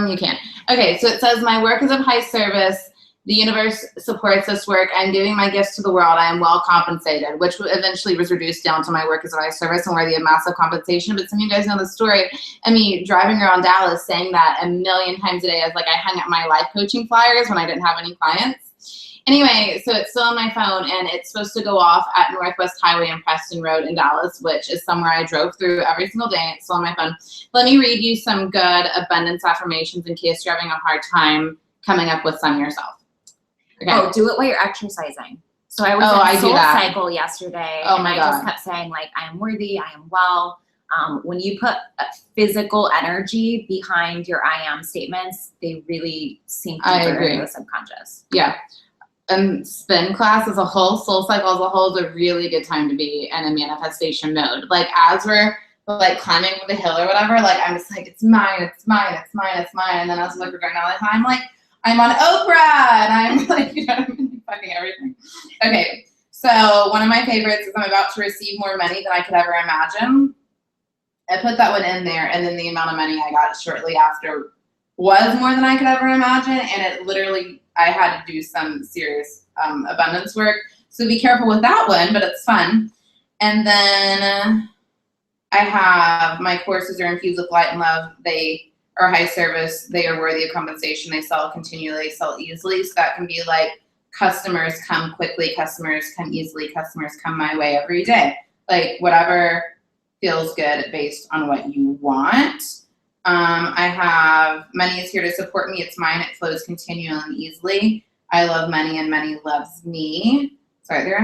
You can. Okay, so it says my work is of high service. The universe supports this work. I'm giving my gifts to the world. I am well compensated, which eventually was reduced down to my work is of high service and worthy of massive compensation. But some of you guys know the story. I mean, driving around Dallas saying that a million times a day as like I hung up my life coaching flyers when I didn't have any clients. Anyway, so it's still on my phone, and it's supposed to go off at Northwest Highway and Preston Road in Dallas, which is somewhere I drove through every single day. It's still on my phone. Let me read you some good abundance affirmations in case you're having a hard time coming up with some yourself. Okay. Oh, do it while you're exercising. So I was in Soul Cycle yesterday, and I just kept saying like, I am worthy, I am well. When you put physical energy behind your I am statements, they really sink deeper into the subconscious. Yeah. And spin class as a whole, Soul Cycle as a whole, is a really good time to be in a manifestation mode. Like as we're like climbing the hill or whatever, like I'm just like, it's mine, it's mine, it's mine, it's mine. And then as like we're going down the I'm like, I'm on Oprah, and I'm like, I'm fucking everything. Okay, so one of my favorites is I'm about to receive more money than I could ever imagine. I put that one in there, and then the amount of money I got shortly after was more than I could ever imagine, and it literally, I had to do some serious abundance work. So be careful with that one, but it's fun. And then I have my courses are infused with light and love. They are high service. They are worthy of compensation. They sell continually, sell easily. So that can be like customers come quickly, customers come easily, customers come my way every day. Like whatever feels good based on what you want. I have money is here to support me. It's mine. It flows continually and easily. I love money and money loves me. Sorry, they're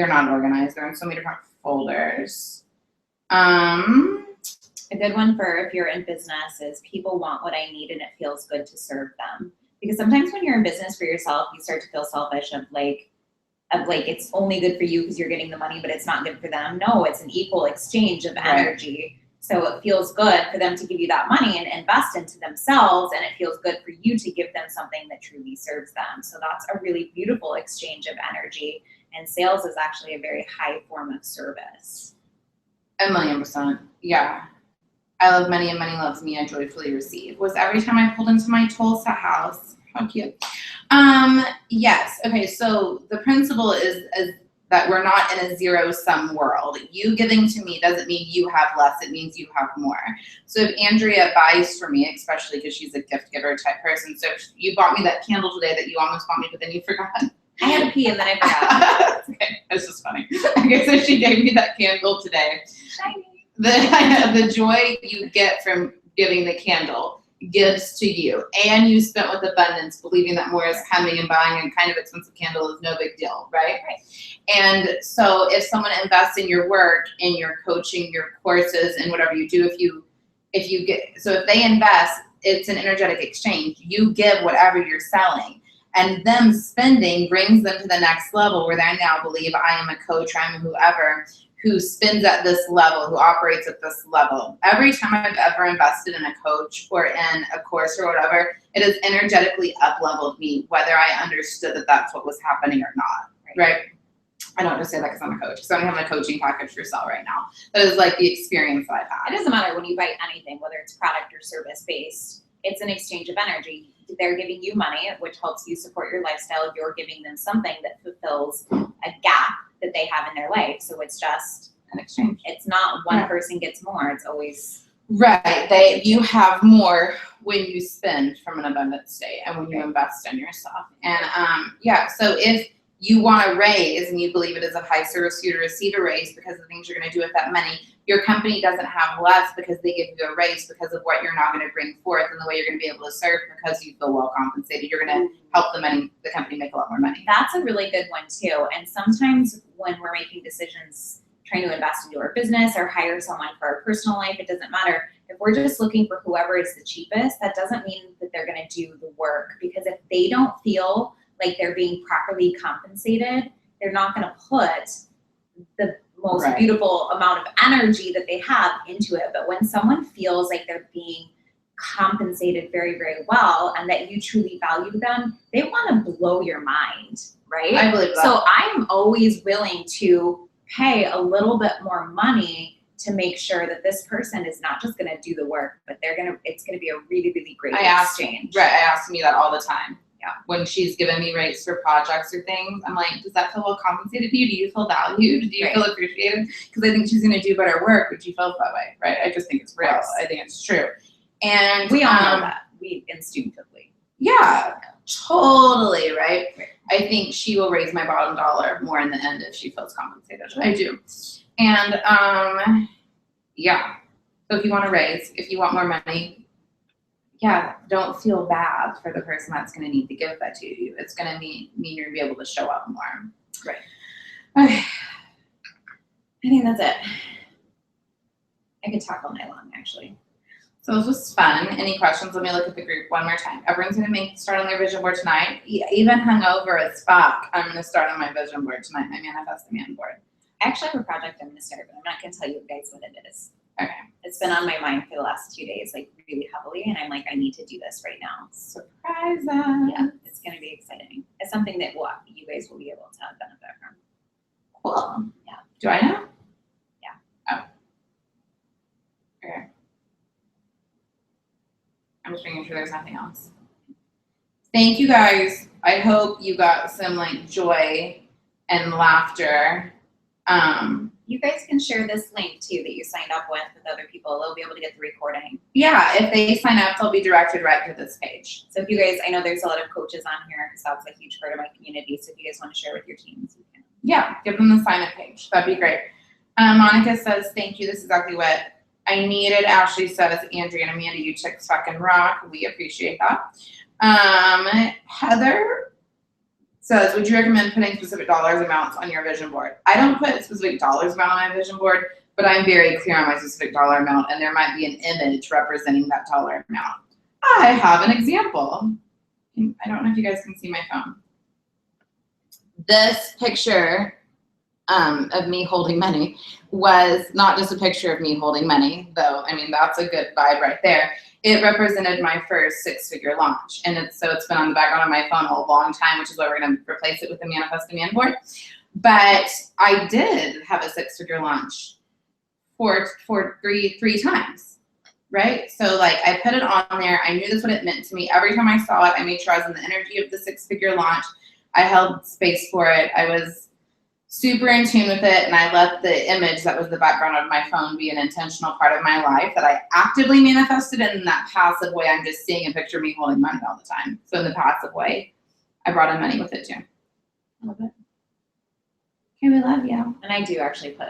not organized. They're in so many different folders. A good one for if you're in business is people want what I need and it feels good to serve them. Because sometimes when you're in business for yourself, you start to feel selfish of like it's only good for you because you're getting the money, but it's not good for them. No, it's an equal exchange of energy. So it feels good for them to give you that money and invest into themselves, and it feels good for you to give them something that truly serves them. So that's a really beautiful exchange of energy. And sales is actually a very high form of service. 1,000,000%. Yeah. I love money and money loves me. I joyfully receive. Was every time I pulled into my Tulsa house. How cute. Yes. Okay. So the principle is that we're not in a zero-sum world. You giving to me doesn't mean you have less. It means you have more. So if Andrea buys for me, especially because she's a gift giver type person, so if you bought me that candle today that you almost bought me, but then you forgot. I had to pee and then I forgot. Okay. It's just funny. Okay. So she gave me that candle today. Shiny. the joy you get from giving the candle gives to you, and you spent with abundance, believing that more is coming, and buying a kind of expensive candle is no big deal, right? And so if someone invests in your work, in your coaching, your courses, and whatever you do, if they invest, it's an energetic exchange. You give whatever you're selling, and them spending brings them to the next level where they now believe I am a coach, I'm whoever, who spends at this level, who operates at this level. Every time I've ever invested in a coach or in a course or whatever, it has energetically up-leveled me, whether I understood that that's what was happening or not, right? I don't just say that because I'm a coach, because I don't have my coaching package for sale right now. That is like the experience that I've had. It doesn't matter when you buy anything, whether it's product or service based, it's an exchange of energy. They're giving you money, which helps you support your lifestyle. You're giving them something that fulfills a gap that they have in their life. So it's just An exchange. It's not one person gets more. It's always right. You have more when you spend from an abundant state and when you invest in yourself. And so if you want to raise and you believe it is of high service for you to receive a raise because of the things you're going to do with that money, your company doesn't have less because they give you a raise because of what you're now going to bring forth and the way you're going to be able to serve because you feel well compensated. You're going to help the company make a lot more money. That's a really good one too. And sometimes when we're making decisions, trying to invest into our business or hire someone for our personal life, it doesn't matter. If we're just looking for whoever is the cheapest, that doesn't mean that they're going to do the work, because if they don't feel like they're being properly compensated, they're not going to put the most beautiful amount of energy that they have into it. But when someone feels like they're being compensated very, very well and that you truly value them, they want to blow your mind, right? I believe that. So I'm always willing to pay a little bit more money to make sure that this person is not just going to do the work, but it's going to be a really, really great exchange. I ask me that all the time. Yeah. When she's given me rates for projects or things, I'm like, does that feel well compensated to you? Do you feel valued? Do you feel appreciated? Because I think she's going to do better work, but she feels that way, right? I just think it's real. I think it's true. And we all know that. We instinctively. Yeah, totally, right? I think she will raise my bottom dollar more in the end if she feels compensated. I do. And so if you want to raise, if you want more money, don't feel bad for the person that's going to need to give that to you. It's going to mean you're going to be able to show up more. Right. Okay. I think that's it. I could talk all night long, actually. So this was fun. Any questions? Let me look at the group one more time. Everyone's going to start on their vision board tonight. Even hungover as fuck, I'm going to start on my vision board tonight, my Manifest Demand board. I actually have a project I'm going to start, but I'm not going to tell you guys what it is. Okay. It's been on my mind for the last 2 days, like really heavily, and I'm like, I need to do this right now. Surprise us. Yeah, it's going to be exciting. It's something that you guys will be able to benefit from. Cool. Yeah. Do I know? Yeah. Oh. Okay. I'm just making sure there's nothing else. Thank you guys. I hope you got some joy and laughter. You guys can share this link too that you signed up with other people. They'll be able to get the recording. Yeah, if they sign up, they'll be directed right to this page. So if you guys, I know there's a lot of coaches on here because that's a huge part of my community. So if you guys want to share with your teams, you can. Yeah, give them the sign up page. That'd be great. Monica says, thank you. This is exactly what I needed. Ashley says, Andrea and Amanda, you chicks fucking rock. We appreciate that. Heather says, would you recommend putting specific dollars amounts on your vision board? I don't put specific dollars amount on my vision board, but I'm very clear on my specific dollar amount, and there might be an image representing that dollar amount. I have an example. I don't know if you guys can see my phone. This picture of me holding money was not just a picture of me holding money, though. I mean, that's a good vibe right there. It represented my first 6-figure launch. And it's been on the background of my phone a long time, which is why we're going to replace it with the Manifest Demand board. But I did have a 6-figure launch for three times, right? So I put it on there. I knew that's what it meant to me. Every time I saw it, I made sure I was in the energy of the 6-figure launch. I held space for it. I was super in tune with it, and I let the image that was the background of my phone be an intentional part of my life that I actively manifested. In that passive way, I'm just seeing a picture of me holding money all the time. So in the passive way, I brought in money with it too. I love it. Okay, we love you. And I do actually put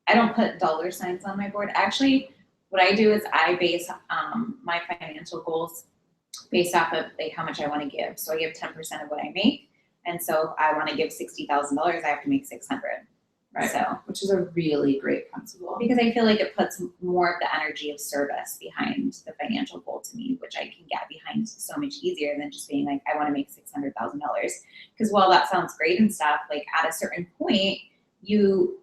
I don't put dollar signs on my board. Actually, what I do is I base my financial goals based off of like how much I want to give. So I give 10% of what I make. And so if I want to give $60,000, I have to make 600. Right. So, which is a really great principle. because I feel like it puts more of the energy of service behind the financial goal to me, which I can get behind so much easier than just being like, I want to make $600,000. Because while that sounds great and stuff, like at a certain point, you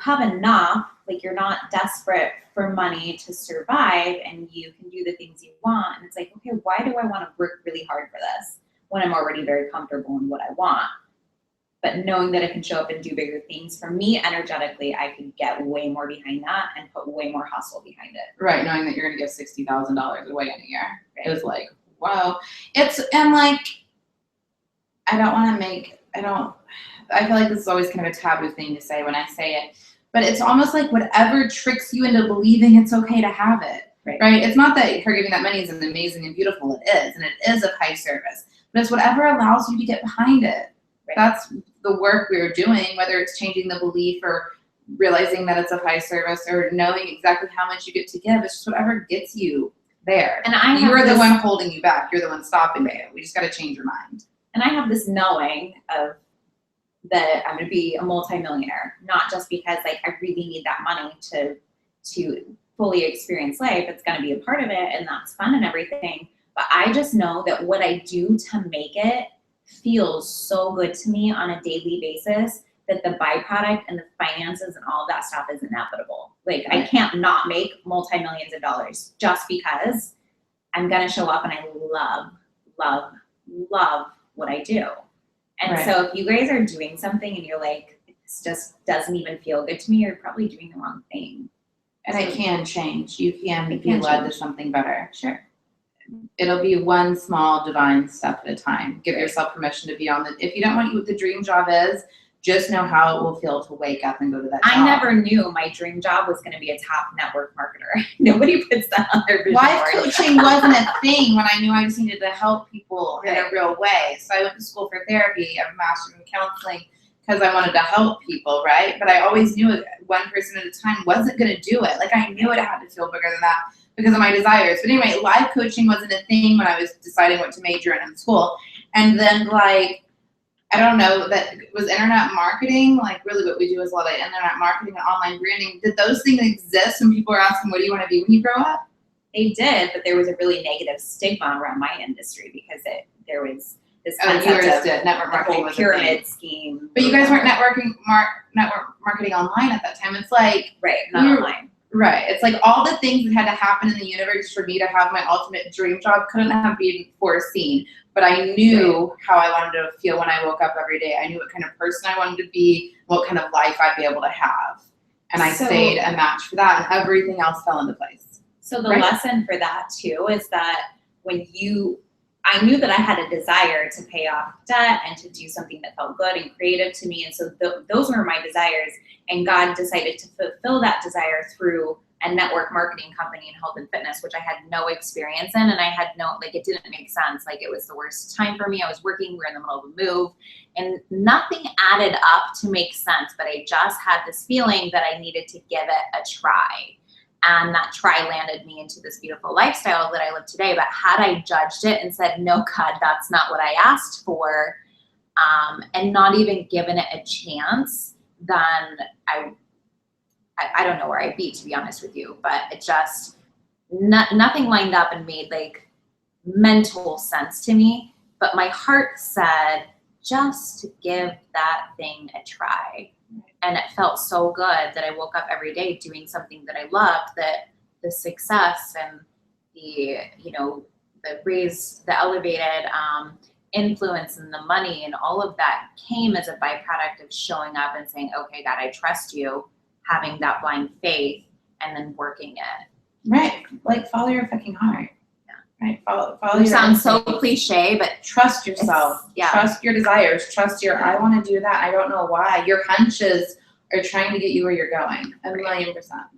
have enough, like you're not desperate for money to survive and you can do the things you want. And it's like, okay, why do I want to work really hard for this when I'm already very comfortable in what I want? But knowing that I can show up and do bigger things, for me, energetically, I could get way more behind that and put way more hustle behind it. Right, knowing that you're going to give $60,000 away in a year. Right. It was like, wow. And like, I feel like this is always kind of a taboo thing to say when I say it, but it's almost like whatever tricks you into believing it's okay to have it, right? It's not that her giving that money is amazing and beautiful. It is, and it is of high service, but it's whatever allows you to get behind it. Right. That's the work we're doing, whether it's changing the belief or realizing that it's of high service or knowing exactly how much you get to give. It's just whatever gets you there. And you're the one holding you back. You're the one stopping you. We just got to change your mind. And I have this knowing of that I'm going to be a multimillionaire, not just because like I really need that money to fully experience life. It's going to be a part of it, and that's fun and everything. But I just know that what I do to make it feels so good to me on a daily basis that the byproduct and the finances and all of that stuff is inevitable. Like I can't not make multi-millions of dollars just because I'm going to show up and I love, love, love what I do. And so if you guys are doing something and you're like, this just doesn't even feel good to me, you're probably doing the wrong thing. And it can change. You can be led to something better. Sure. It'll be one small divine step at a time. Give yourself permission to be on if you don't want what the dream job is, just know how it will feel to wake up and go to that job. I never knew my dream job was going to be a top network marketer. Nobody puts that on their vision Life board. coaching wasn't a thing when I knew I just needed to help people in a real way. So I went to school for therapy. I have a master's in counseling because I wanted to help people, right? But I always knew one person at a time wasn't going to do it. Like I knew it had to feel bigger than that because of my desires. But anyway, life coaching wasn't a thing when I was deciding what to major in school. And then like, I don't know, that was internet marketing. Like really what we do is a lot of internet marketing and online branding. Did those things exist when people were asking, what do you want to be when you grow up? They did, but there was a really negative stigma around my industry because there was this concept of network marketing was pyramid scheme. But you guys weren't network marketing online at that time. It's like not online. Right. It's like all the things that had to happen in the universe for me to have my ultimate dream job couldn't have been foreseen. But I knew how I wanted to feel when I woke up every day. I knew what kind of person I wanted to be, what kind of life I'd be able to have. And I stayed a match for that, and everything else fell into place. So the lesson for that too is that I knew that I had a desire to pay off debt and to do something that felt good and creative to me. And so those were my desires. And God decided to fulfill that desire through a network marketing company in health and fitness, which I had no experience in. And I had it didn't make sense. Like it was the worst time for me. I was working, we were in the middle of a move and nothing added up to make sense. But I just had this feeling that I needed to give it a try. And that try landed me into this beautiful lifestyle that I live today. But had I judged it and said, no, God, that's not what I asked for, and not even given it a chance, then I don't know where I'd be, to be honest with you. But it just, nothing lined up and made like mental sense to me. But my heart said, just give that thing a try. And it felt so good that I woke up every day doing something that I loved, that the success and the elevated influence and the money and all of that came as a byproduct of showing up and saying, okay, God, I trust you, having that blind faith and then working it. Right. Like follow your fucking heart. Right. Follow Which sounds so cliche, but trust yourself. Trust your desires. Trust your, I want to do that. I don't know why. Your hunches are trying to get you where you're going. 1,000,000%.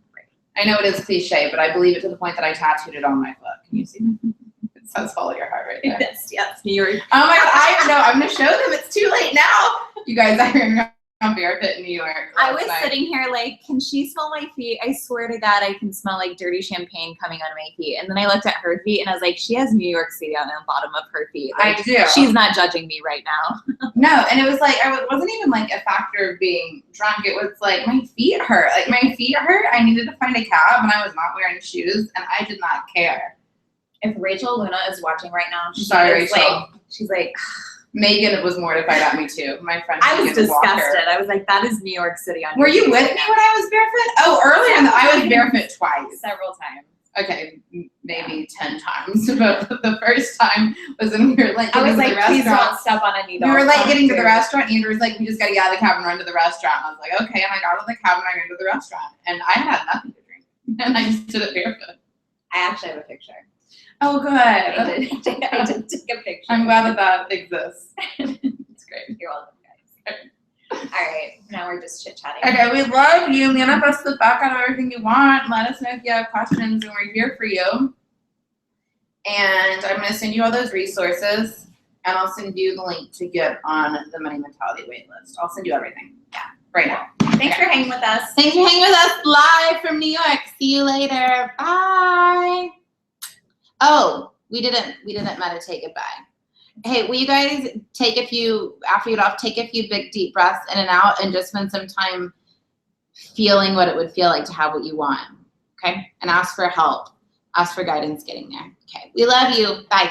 I know it is cliche, but I believe it to the point that I tattooed it on my foot. Can you see that? It says follow your heart right there. Yes. Oh my God. I'm going to show them. It's too late now. You guys, on barefoot in New York. I was sitting here like, can she smell my feet? I swear to God, I can smell like dirty champagne coming out of my feet. And then I looked at her feet and I was like, she has New York City on the bottom of her feet. Like, I do. She's not judging me right now. No, and it was like, wasn't even like a factor of being drunk. It was like, my feet hurt. Like, my feet hurt. I needed to find a cab and I was not wearing shoes and I did not care. If Rachel Luna is watching right now, Sorry, Rachel. She's like, Megan was mortified at me too. My friend. I was Megan disgusted. Walker. I was like, that is New York City on Were your you feet with right me now. when I was barefoot? Oh, earlier I was barefoot twice. Several times. Okay, maybe 10 times. But the first time was when we were like I getting was to the like, please restaurant. don't step on a needle. We were like getting to the restaurant. Andrew was like, we just got to get out of the cab and run to the restaurant. And I was like, okay. And I got out of the cab and I ran to the restaurant. And I had nothing to drink. And I just did it barefoot. I actually have a picture. Oh, good. I did take a picture. I'm glad that exists. It's great. You're welcome, guys. All right, now we're just chit-chatting. Okay, we love you. Manifest the fuck out of everything you want. Let us know if you have questions, and we're here for you. And I'm going to send you all those resources, and I'll send you the link to get on the Money Mentality waitlist. I'll send you everything. Yeah, right now. Thanks for hanging with us. Thanks for hanging with us live from New York. See you later. Bye. Oh, we didn't meditate goodbye. Hey, will you guys take a few, after you get off, take a few big deep breaths in and out and just spend some time feeling what it would feel like to have what you want, okay? And ask for help. Ask for guidance getting there. Okay, we love you. Bye.